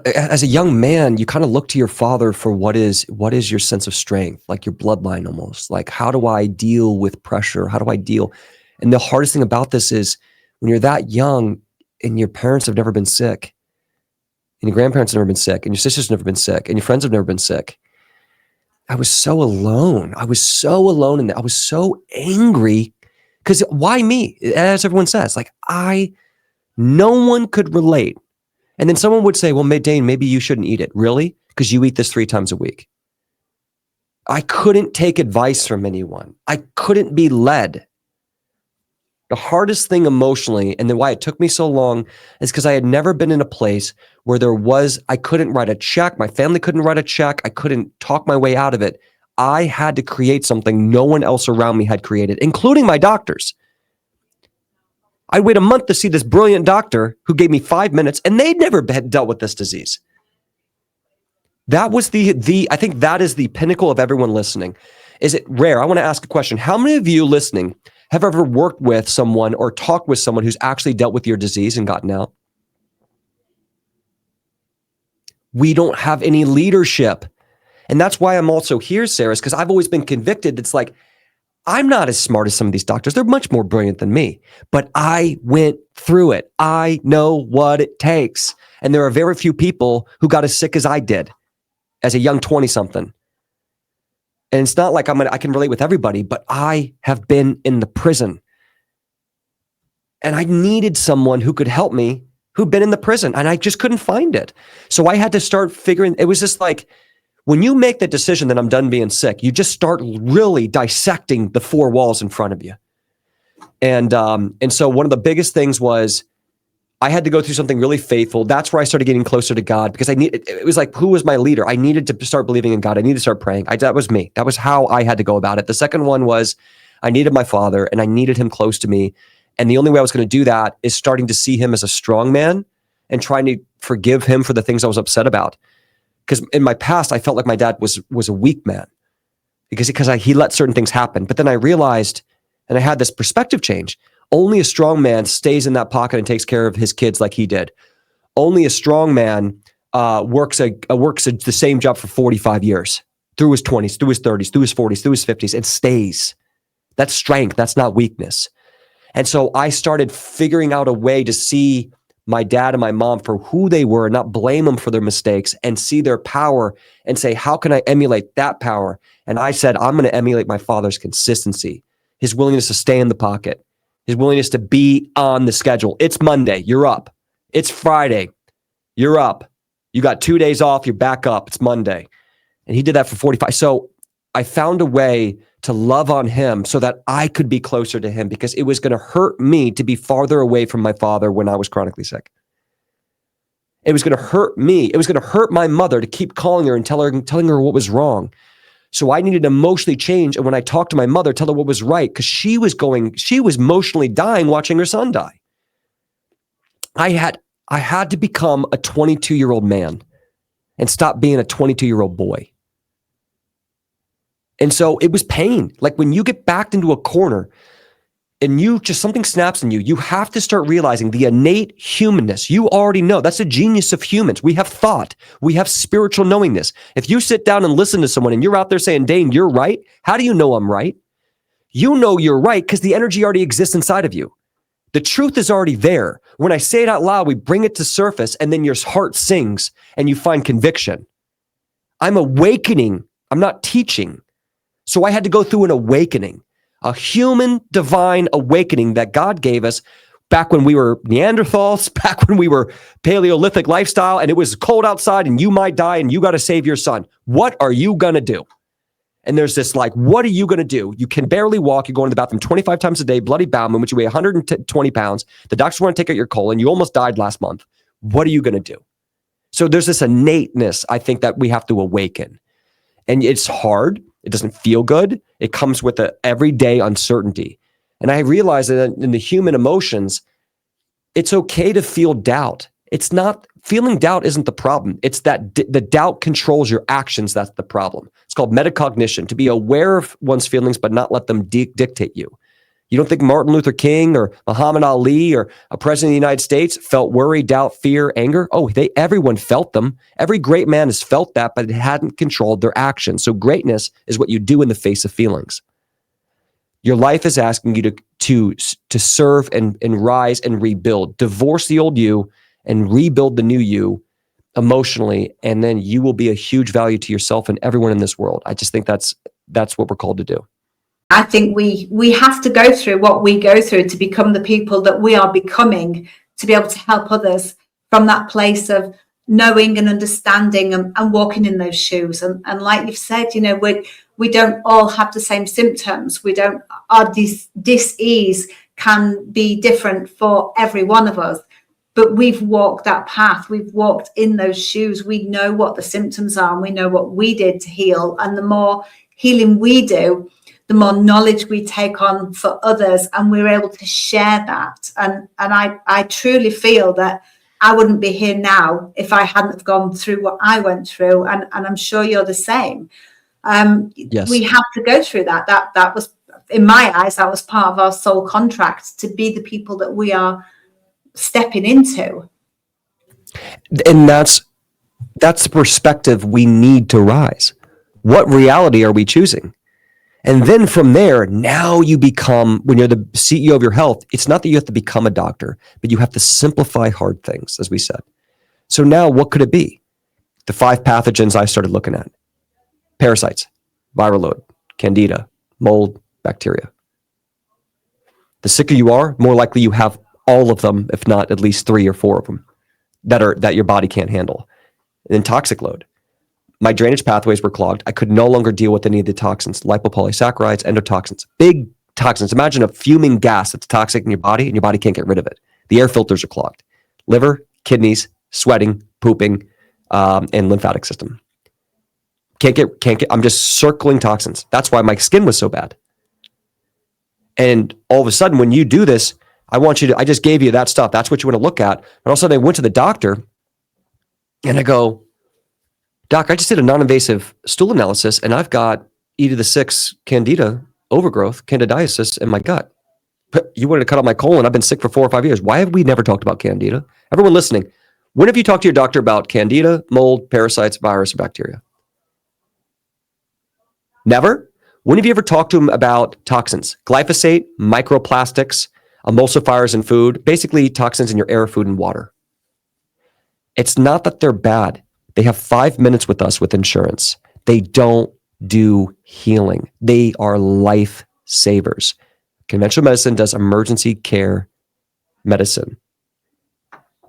as a young man, you kind of look to your father for what is your sense of strength, like your bloodline almost. Like, how do I deal with pressure? How do I deal? And the hardest thing about this is when you're that young and your parents have never been sick, and your grandparents have never been sick, and your sisters have never been sick, and your friends have never been sick. I was so alone. I was so alone in that. I was so angry because why me? As everyone says, like no one could relate. And then someone would say, well, Dane, maybe you shouldn't eat it. Really? Because you eat this 3 times a week. I couldn't take advice from anyone. I couldn't be led. The hardest thing emotionally, and then why it took me so long, is because I had never been in a place where I couldn't write a check. My family couldn't write a check. I couldn't talk my way out of it. I had to create something no one else around me had created, including my doctors. I'd wait a month to see this brilliant doctor who gave me 5 minutes, and they'd never had dealt with this disease. That was I think that is the pinnacle of everyone listening. Is it rare? I want to ask a question. How many of you listening have ever worked with someone or talked with someone who's actually dealt with your disease and gotten out? We don't have any leadership. And that's why I'm also here, Sarah, is because I've always been convicted. It's like, I'm not as smart as some of these doctors. They're much more brilliant than me, but I went through it. I know what it takes. And there are very few people who got as sick as I did as a young 20-something. And it's not like I can relate with everybody, but I have been in the prison. And I needed someone who could help me who'd been in the prison, and I just couldn't find it. So I had to start figuring, it was just like, when you make the decision that I'm done being sick, you just start really dissecting the 4 walls in front of you. And so one of the biggest things was I had to go through something really faithful. That's where I started getting closer to God, because it was like, who was my leader? I needed to start believing in God. I needed to start praying. That was me. That was how I had to go about it. The second one was I needed my father, and I needed him close to me. And the only way I was going to do that is starting to see him as a strong man and trying to forgive him for the things I was upset about. Because in my past, I felt like my dad was a weak man because he let certain things happen. But then I realized, and I had this perspective change, only a strong man stays in that pocket and takes care of his kids like he did. Only a strong man works the same job for 45 years, through his 20s, through his 30s, through his 40s, through his 50s, and stays. That's strength. That's not weakness. And so I started figuring out a way to see my dad and my mom for who they were, not blame them for their mistakes, and see their power and say, how can I emulate that power? And I said, I'm going to emulate my father's consistency, his willingness to stay in the pocket, his willingness to be on the schedule. It's Monday, you're up. It's Friday, you're up. You got 2 days off, you're back up. It's Monday. And he did that for 45. So I found a way to love on him so that I could be closer to him, because it was going to hurt me to be farther away from my father when I was chronically sick. It was going to hurt me. It was going to hurt my mother to keep calling her and telling her what was wrong. So I needed to emotionally change. And when I talked to my mother, tell her what was right, because she was emotionally dying watching her son die. I had to become a 22-year-old man and stop being a 22-year-old boy. And so it was pain. Like when you get backed into a corner and something snaps in you, you have to start realizing the innate humanness. You already know that's the genius of humans. We have thought, we have spiritual knowingness. If you sit down and listen to someone and you're out there saying, Dane, you're right. How do you know I'm right? You know you're right because the energy already exists inside of you. The truth is already there. When I say it out loud, we bring it to surface, and then your heart sings and you find conviction. I'm awakening. I'm not teaching. So I had to go through an awakening, a human divine awakening that God gave us back when we were Neanderthals, back when we were Paleolithic lifestyle, and it was cold outside and you might die and you got to save your son. What are you going to do? And there's this like, what are you going to do? You can barely walk. You're going to the bathroom 25 times a day, bloody bowel movement. You weigh 120 pounds. The doctors want to take out your colon. You almost died last month. What are you going to do? So there's this innateness, I think, that we have to awaken. And it's hard. It doesn't feel good. It comes with an everyday uncertainty. And I realize that in the human emotions, it's okay to feel doubt. It's not feeling doubt isn't the problem. It's that the doubt controls your actions. That's the problem. It's called metacognition, to be aware of one's feelings, but not let them dictate you. You don't think Martin Luther King or Muhammad Ali or a president of the United States felt worry, doubt, fear, anger? Oh, everyone felt them. Every great man has felt that, but it hadn't controlled their actions. So greatness is what you do in the face of feelings. Your life is asking you to serve and rise and rebuild. Divorce the old you and rebuild the new you emotionally, and then you will be a huge value to yourself and everyone in this world. I just think that's what we're called to do. I think we have to go through what we go through to become the people that we are becoming, to be able to help others from that place of knowing and understanding and walking in those shoes. And like you've said, we don't all have the same symptoms. Our dis-ease can be different for every one of us, but we've walked that path. We've walked in those shoes. We know what the symptoms are and we know what we did to heal. And the more healing we do, the more knowledge we take on for others, and we're able to share that. And I truly feel that I wouldn't be here now if I hadn't have gone through what I went through. And I'm sure you're the same. Yes. We have to go through that. That was, in my eyes, that was part of our soul contract, to be the people that we are stepping into. And that's the perspective we need to rise. What reality are we choosing? And then from there, now you become, when you're the CEO of your health, it's not that you have to become a doctor, but you have to simplify hard things, as we said. So now what could it be? The 5 pathogens I started looking at: parasites, viral load, Candida, mold, bacteria. The sicker you are, more likely you have all of them, if not at least 3 or 4 of them that your body can't handle. And then toxic load. My drainage pathways were clogged. I could no longer deal with any of the toxins, lipopolysaccharides, endotoxins, big toxins. Imagine a fuming gas that's toxic in your body and your body can't get rid of it. The air filters are clogged. Liver, kidneys, sweating, pooping, and lymphatic system. Can't get, I'm just circling toxins. That's why my skin was so bad. And all of a sudden, when you do this, I just gave you that stuff. That's what you want to look at. But all of a sudden I went to the doctor and I go, Doc, I just did a non-invasive stool analysis and I've got E to the 6 Candida overgrowth, candidiasis in my gut. You wanted to cut out my colon. I've been sick for 4 or 5 years. Why have we never talked about Candida? Everyone listening, when have you talked to your doctor about Candida, mold, parasites, virus, or bacteria? Never? When have you ever talked to him about toxins? Glyphosate, microplastics, emulsifiers in food, basically toxins in your air, food, and water. It's not that they're bad. They have 5 minutes with us with insurance. They don't do healing. They are life savers. Conventional medicine does emergency care medicine.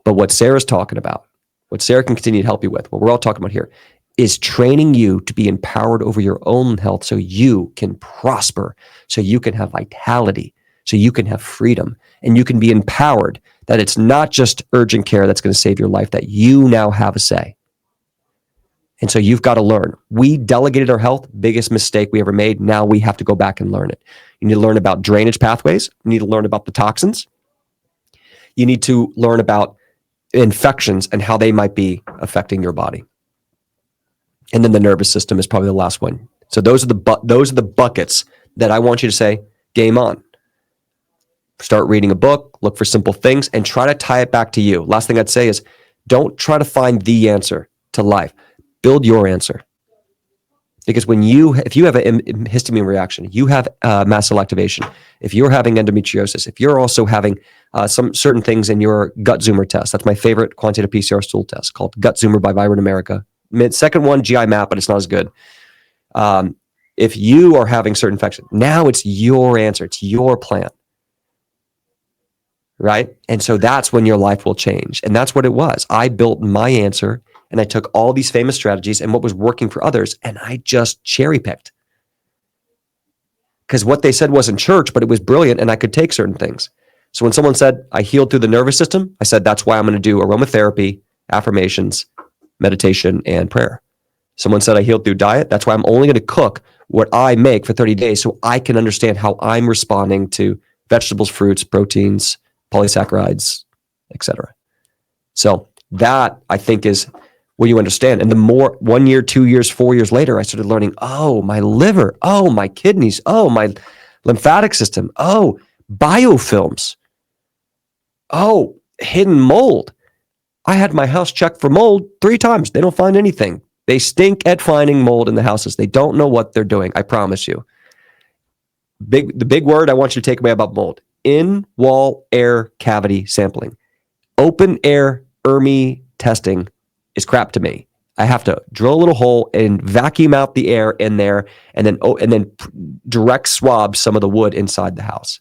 But what Sarah's talking about, what Sarah can continue to help you with, what we're all talking about here, is training you to be empowered over your own health so you can prosper, so you can have vitality, so you can have freedom, and you can be empowered that it's not just urgent care that's going to save your life, that you now have a say. And so you've got to learn. We delegated our health, biggest mistake we ever made. Now we have to go back and learn it. You need to learn about drainage pathways. You need to learn about the toxins. You need to learn about infections and how they might be affecting your body. And then the nervous system is probably the last one. So those are the buckets that I want you to say, game on. Start reading a book, look for simple things, and try to tie it back to you. Last thing I'd say is, don't try to find the answer to life. Build your answer. Because if you have a histamine reaction, you have mast cell activation, if you're having endometriosis, if you're also having some certain things in your gut zoomer test, that's my favorite quantitative PCR stool test called Gut Zoomer by Vibrant America. Second one, GI map, but it's not as good. If you are having certain infection, now it's your answer. It's your plan. Right? And so that's when your life will change. And that's what it was. I built my answer and I took all these famous strategies and what was working for others and I just cherry picked. Because what they said wasn't church, but it was brilliant and I could take certain things. So when someone said I healed through the nervous system, I said that's why I'm going to do aromatherapy, affirmations, meditation, and prayer. Someone said I healed through diet. That's why I'm only going to cook what I make for 30 days so I can understand how I'm responding to vegetables, fruits, proteins, polysaccharides, etc. So That I think is when you understand. And the more 1 year, 2 years, 4 years later, I started learning, oh, my liver, oh, my kidneys, oh, my lymphatic system, oh, biofilms, oh, hidden mold. I had my house checked for mold 3 times. They don't find anything. They stink at finding mold in the houses. They don't know what they're doing. I promise you. The big word I want you to take away about mold: in-wall air cavity sampling. Open air ERMI testing is crap to me. I have to drill a little hole and vacuum out the air in there, and then direct swab some of the wood inside the house.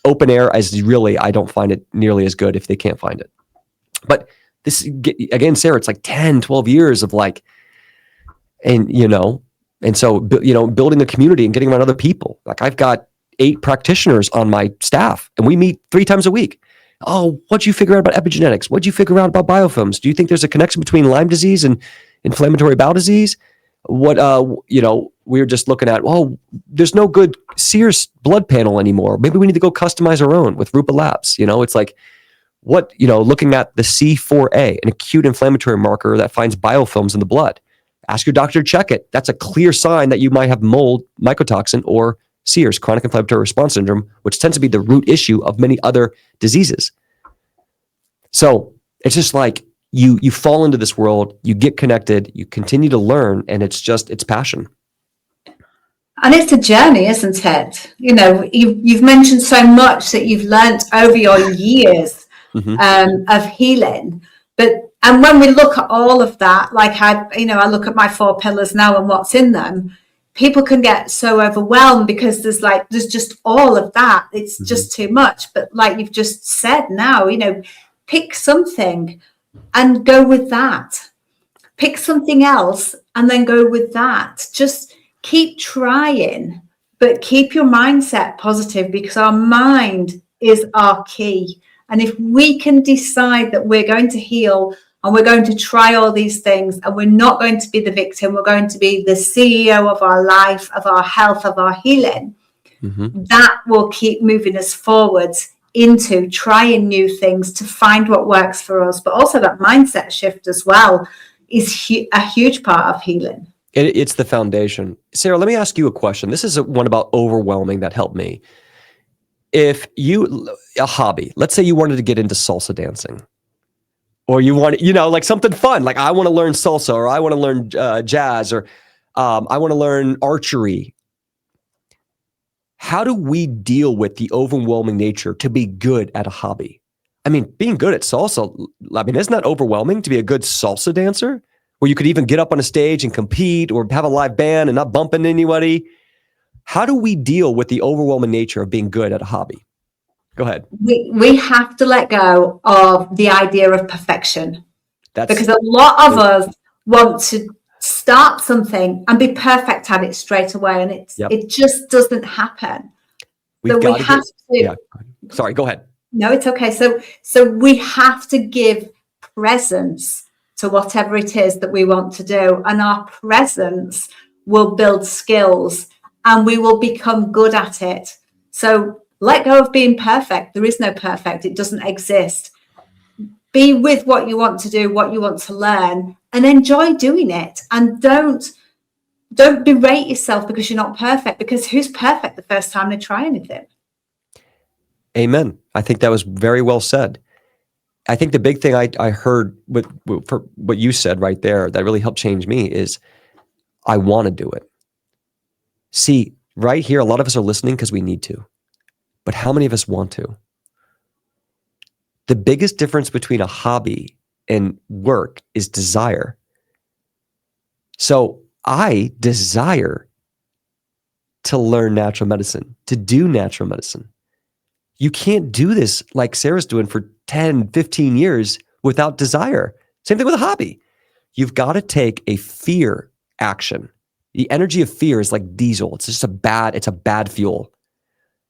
Open air is really, I don't find it nearly as good if they can't find it. But this, again, Sarah, it's like 10, 12 years of like, and so, building a community and getting around other people. Like I've got 8 practitioners on my staff and we meet 3 times a week. Oh, what'd you figure out about epigenetics? What'd you figure out about biofilms? Do you think there's a connection between Lyme disease and inflammatory bowel disease? What, we were just looking at, there's no good Sears blood panel anymore. Maybe we need to go customize our own with Rupa Labs. It's like, looking at the C4A, an acute inflammatory marker that finds biofilms in the blood. Ask your doctor to check it. That's a clear sign that you might have mold, mycotoxin, or Sears, chronic inflammatory response syndrome, which tends to be the root issue of many other diseases. So it's just like you fall into this world, you get connected, you continue to learn, and it's passion. And it's a journey, isn't it? You've mentioned so much that you've learnt over your years of healing, and when we look at all of that, like I look at my 4 pillars now and what's in them, people can get so overwhelmed because there's just all of that. It's just too much. But like you've just said now, pick something and go with that. Pick something else and then go with that. Just keep trying, but keep your mindset positive, because our mind is our key. And if we can decide that we're going to heal and we're going to try all these things, and we're not going to be the victim, we're going to be the CEO of our life, of our health, of our healing, that will keep moving us forwards into trying new things to find what works for us. But also that mindset shift as well is a huge part of healing. It's the foundation. Sarah, let me ask you a question. This is one about overwhelming that helped me. If a hobby, let's say you wanted to get into salsa dancing, or you want, like something fun, like I want to learn salsa, or I want to learn jazz, or I want to learn archery. How do we deal with the overwhelming nature to be good at a hobby? I mean, being good at salsa, isn't that overwhelming to be a good salsa dancer, where you could even get up on a stage and compete or have a live band and not bump into anybody? How do we deal with the overwhelming nature of being good at a hobby? Go ahead. We have to let go of the idea of perfection, because a lot of us want to start something and be perfect at it straight away, and it just doesn't happen. Sorry, go ahead. No, it's okay. So we have to give presence to whatever it is that we want to do, and our presence will build skills and we will become good at it. So let go of being perfect. There is no perfect. It doesn't exist. Be with what you want to do, what you want to learn, and enjoy doing it. And don't berate yourself because you're not perfect, because who's perfect the first time they try anything? Amen. I think that was very well said. I think the big thing I heard for what you said right there that really helped change me is I want to do it. See, right here, a lot of us are listening because we need to. But how many of us want to? The biggest difference between a hobby and work is desire. So I desire to learn natural medicine, to do natural medicine. You can't do this like Sarah's doing for 10, 15 years without desire. Same thing with a hobby. You've got to take a fear action. The energy of fear is like diesel. It's just it's a bad fuel.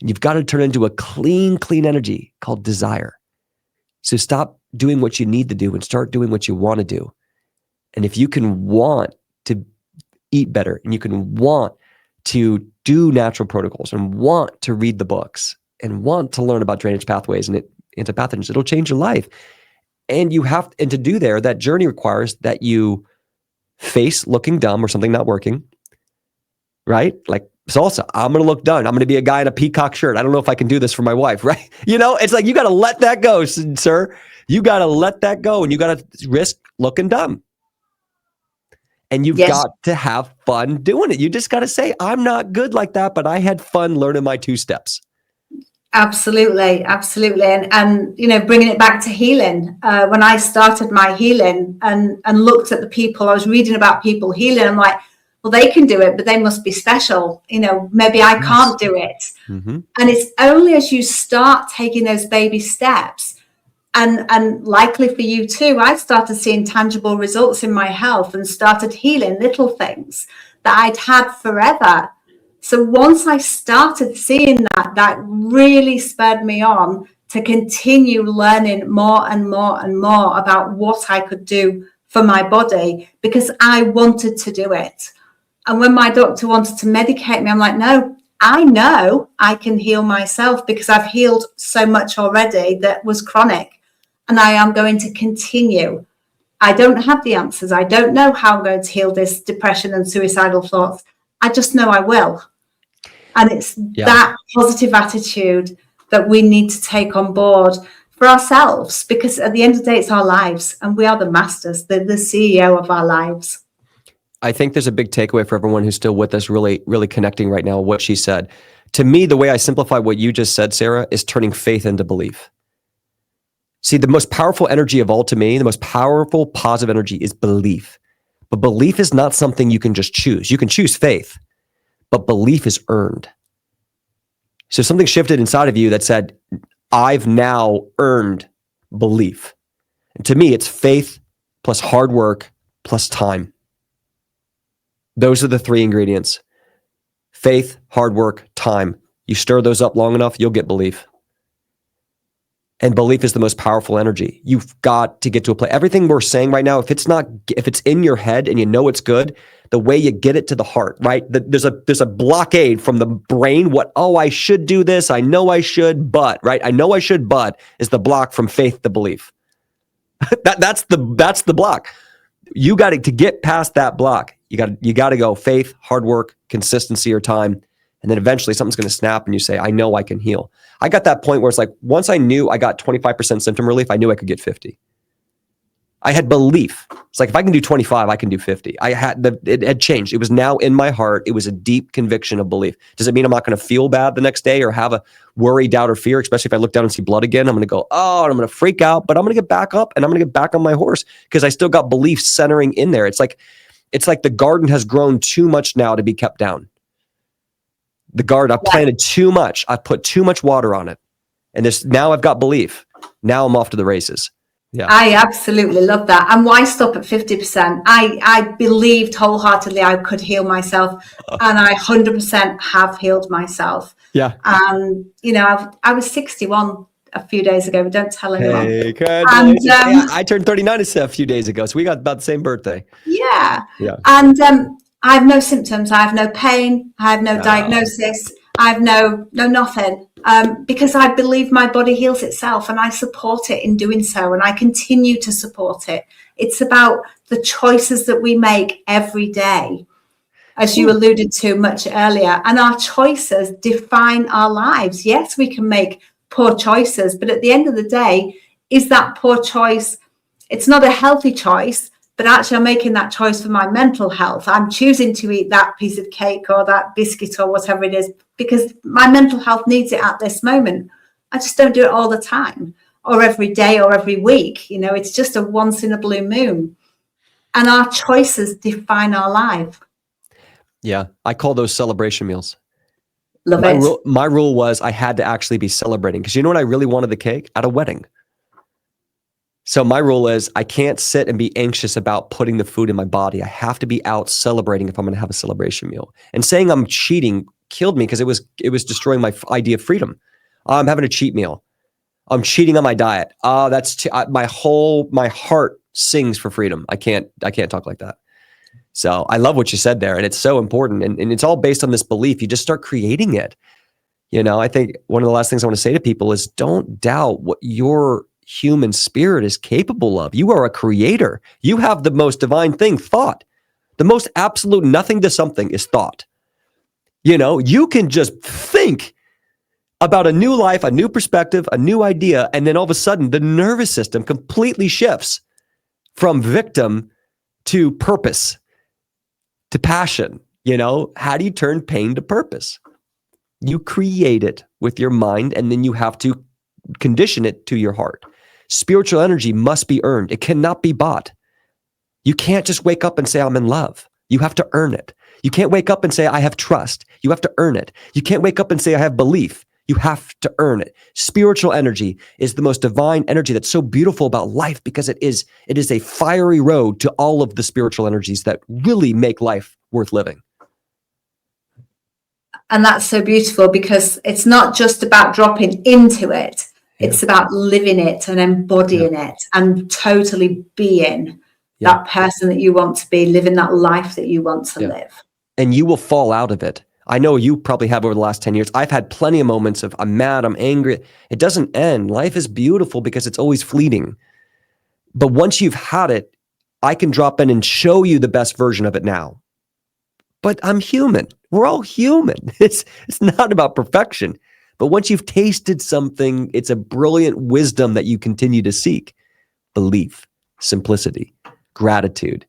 You've got to turn it into a clean energy called desire. So stop doing what you need to do and start doing what you want to do. And if you can want to eat better, and you can want to do natural protocols, and want to read the books, and want to learn about drainage pathways and antipathogens, it'll change your life. And to do there, that journey requires that you face looking dumb or something not working, right? Like salsa, I'm going to look dumb. I'm going to be a guy in a peacock shirt. I don't know if I can do this for my wife, right? It's like, you got to let that go, sir. You got to let that go, and you got to risk looking dumb. And you've got to have fun doing it. You just got to say, I'm not good like that, but I had fun learning my 2 steps. Absolutely. And bringing it back to healing, when I started my healing and looked at the people, I was reading about people healing. I'm like, well, they can do it, but they must be special. Maybe I can't do it. Mm-hmm. And it's only as you start taking those baby steps, and likely for you too, I started seeing tangible results in my health and started healing little things that I'd had forever. So once I started seeing that really spurred me on to continue learning more and more and more about what I could do for my body, because I wanted to do it. And when my doctor wanted to medicate me, I'm like, no, I know I can heal myself because I've healed so much already that was chronic. And I am going to continue. I don't have the answers. I don't know how I'm going to heal this depression and suicidal thoughts. I just know I will. And it's that positive attitude that we need to take on board for ourselves, because at the end of the day, it's our lives and we are the masters, the CEO of our lives. I think there's a big takeaway for everyone who's still with us, really, really connecting right now, what she said. To me, the way I simplify what you just said, Sarah, is turning faith into belief. See, the most powerful energy of all, to me, the most powerful positive energy is belief. But belief is not something you can just choose. You can choose faith, but belief is earned. So something shifted inside of you that said, I've now earned belief. And to me, it's faith plus hard work plus time. Those are the 3 ingredients. Faith, hard work, time. You stir those up long enough, you'll get belief. And belief is the most powerful energy. You've got to get to a place. Everything we're saying right now, if it's in your head and you know it's good, the way you get it to the heart, right? There's a blockade from the brain. I should do this. I know I should, but, right? I know I should, but is the block from faith to belief. That's the block. You got to get past that block. You got to go faith, hard work, consistency, or time. And then eventually something's going to snap and you say, I know I can heal. I got that point where it's like, once I knew I got 25% symptom relief, I knew I could get 50. I had belief. It's like, if I can do 25, I can do 50. It had changed. It was now in my heart. It was a deep conviction of belief. Does it mean I'm not going to feel bad the next day or have a worry, doubt, or fear? Especially if I look down and see blood again, I'm going to go, I'm going to freak out, but I'm going to get back up and I'm going to get back on my horse because I still got belief centering in there. It's like the garden has grown too much now to be kept down. The garden, I've planted too much. I've put too much water on it. And now I've got belief. Now I'm off to the races. Yeah. I absolutely love that. And why stop at 50%? I believed wholeheartedly I could heal myself, and I 100% have healed myself. Yeah. I was 61 a few days ago, but don't tell anyone. Hey, congratulations. I turned 39 a few days ago, so we got about the same birthday. Yeah. And I have no symptoms. I have no pain. I have no diagnosis. I have no nothing, because I believe my body heals itself, and I support it in doing so, and I continue to support it. It's about the choices that we make every day, as you alluded to much earlier, and our choices define our lives. Yes, we can make poor choices, but at the end of the day, is that poor choice? It's not a healthy choice, but actually I'm making that choice for my mental health. I'm choosing to eat that piece of cake or that biscuit or whatever it is because my mental health needs it at this moment. I just don't do it all the time or every day or every week. It's just a once in a blue moon. And our choices define our life. Yeah, I call those celebration meals. Love it. My rule was I had to actually be celebrating, because you know when I really wanted the cake? At a wedding. So my rule is I can't sit and be anxious about putting the food in my body. I have to be out celebrating if I'm going to have a celebration meal. And saying I'm cheating killed me because it was destroying my idea of freedom. I'm having a cheat meal. I'm cheating on my diet. My heart sings for freedom. I can't talk like that. So I love what you said there, and it's so important. And it's all based on this belief. You just start creating it. I think one of the last things I want to say to people is don't doubt what your human spirit is capable of. You are a creator. You have the most divine thing, thought. The most absolute nothing to something is thought. You can just think about a new life, a new perspective, a new idea, and then all of a sudden the nervous system completely shifts from victim to purpose, to passion. How do you turn pain to purpose? You create it with your mind, and then you have to condition it to your heart. Spiritual energy must be earned. It cannot be bought. You can't just wake up and say, I'm in love. You have to earn it. You can't wake up and say, I have trust. You have to earn it. You can't wake up and say, I have belief. You have to earn it. Spiritual energy is the most divine energy that's so beautiful about life, because it is a fiery road to all of the spiritual energies that really make life worth living. And that's so beautiful, because it's not just about dropping into it. Yeah. It's about living it and embodying it and totally being that person that you want to be, living that life that you want to live. And you will fall out of it. I know you probably have over the last 10 years. I've had plenty of moments of I'm mad, I'm angry. It doesn't end. Life is beautiful because it's always fleeting. But once you've had it, I can drop in and show you the best version of it now. But I'm human. We're all human. It's not about perfection. But once you've tasted something, it's a brilliant wisdom that you continue to seek. Belief, simplicity, gratitude,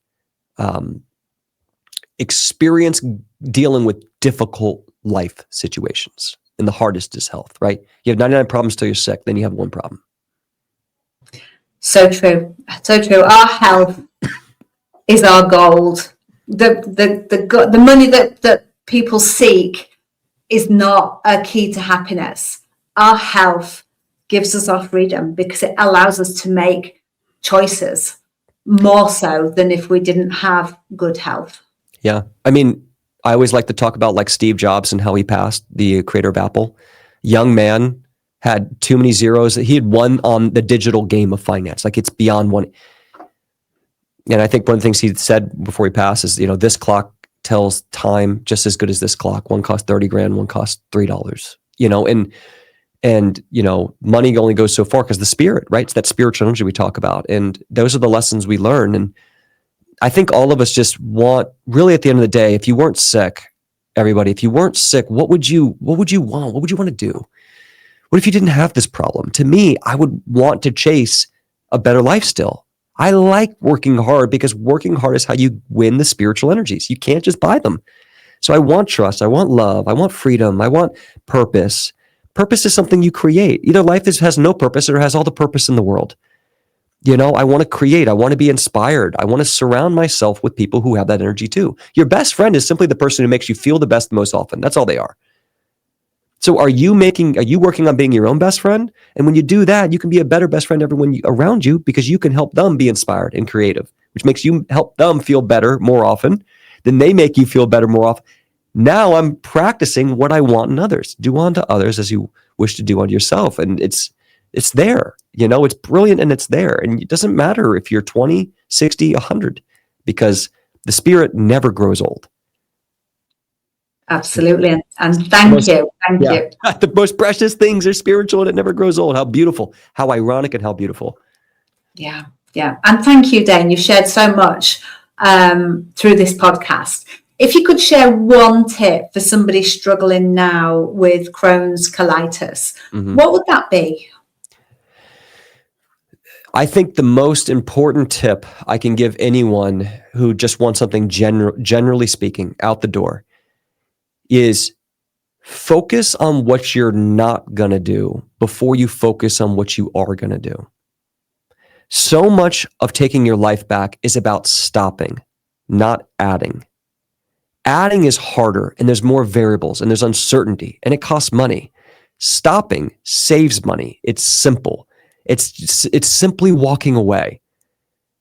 experience dealing with difficult life situations. And the hardest is health, right? You have 99 problems till you're sick, then you have one problem. So true. So true. Our health is our gold. The money that people seek is not a key to happiness. Our health gives us our freedom, because it allows us to make choices more so than if we didn't have good health. Yeah. I mean, I always like to talk about like Steve Jobs and how he passed, the creator of Apple. Young man, had too many zeros. He had won on the digital game of finance. Like, it's beyond one. And I think one of the things he said before he passed is, this clock tells time just as good as this clock. One costs 30 grand, one costs $3, and money only goes so far, because the spirit, right? It's that spiritual energy we talk about. And those are the lessons we learn. And I think all of us just want, really at the end of the day, if you weren't sick, everybody, if you weren't sick, what would you want? What would you want to do? What if you didn't have this problem? To me, I would want to chase a better life still. I like working hard, because working hard is how you win the spiritual energies. You can't just buy them. So I want trust. I want love. I want freedom. I want purpose. Purpose is something you create. Either life has no purpose, or has all the purpose in the world. I want to create. I want to be inspired. I want to surround myself with people who have that energy too. Your best friend is simply the person who makes you feel the best most often. That's all they are. So are you working on being your own best friend? And when you do that, you can be a better best friend to everyone around you, because you can help them be inspired and creative, which makes you help them feel better more often. Then they make you feel better more often. Now I'm practicing what I want in others. Do unto others as you wish to do unto yourself. And it's there, it's brilliant, and it's there. And it doesn't matter if you're 20, 60, 100, because the spirit never grows old. Absolutely. And thank you. Thank you. The most precious things are spiritual, and it never grows old. How beautiful, how ironic, and how beautiful. Yeah. Yeah. And thank you, Dane. You've shared so much through this podcast. If you could share one tip for somebody struggling now with Crohn's colitis, what would that be? I think the most important tip I can give anyone who just wants something generally speaking out the door is focus on what you're not going to do before you focus on what you are going to do. So much of taking your life back is about stopping, not adding. Adding is harder, and there's more variables, and there's uncertainty, and it costs money. Stopping saves money. It's simple. It's simply walking away.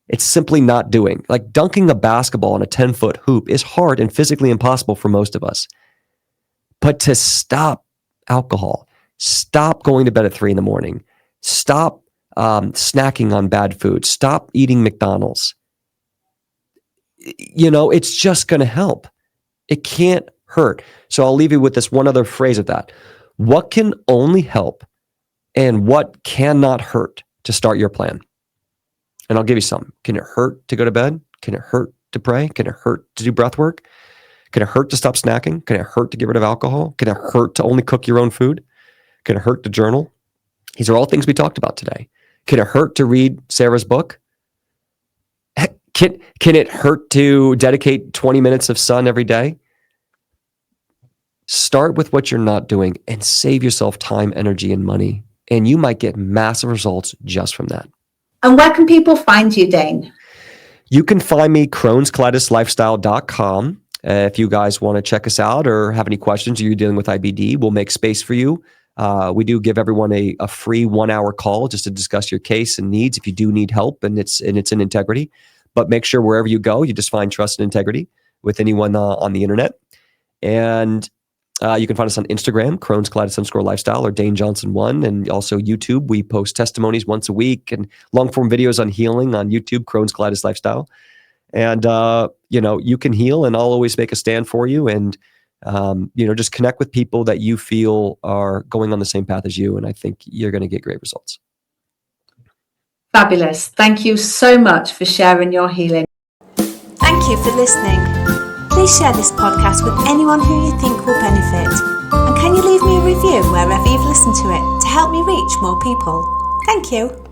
It's simply not doing. Like dunking a basketball on a 10-foot hoop is hard and physically impossible for most of us. But to stop alcohol, stop going to bed at 3 a.m, stop snacking on bad food, stop eating McDonald's, it's just going to help. It can't hurt. So I'll leave you with this one other phrase of that. What can only help and what cannot hurt to start your plan. And I'll give you some. Can it hurt to go to bed? Can it hurt to pray? Can it hurt to do breath work? Can it hurt to stop snacking? Can it hurt to get rid of alcohol? Can it hurt to only cook your own food? Can it hurt to journal? These are all things we talked about today. Can it hurt to read Sarah's book? Can it hurt to dedicate 20 minutes of sun every day? Start with what you're not doing and save yourself time, energy, and money. And you might get massive results just from that. And where can people find you, Dane? You can find me Crohn'sColitisLifestyle.com. If you guys want to check us out or have any questions or you're dealing with IBD, we'll make space for you. We do give everyone a free 1-hour call just to discuss your case and needs if you do need help and it's in integrity. But make sure wherever you go, you just find trust and integrity with anyone on the internet. And you can find us on Instagram, Crohn's Colitis _lifestyle, or Dane Johnson 1, and also YouTube. We post testimonies once a week and long form videos on healing on YouTube, Crohn's Colitis Lifestyle. And you can heal, and I'll always make a stand for you. And just connect with people that you feel are going on the same path as you, and I think you're going to get great results. Fabulous. Thank you so much for sharing your healing. Thank you for listening. Please share this podcast with anyone who you think will benefit. And can you leave me a review wherever you've listened to it to help me reach more people? Thank you.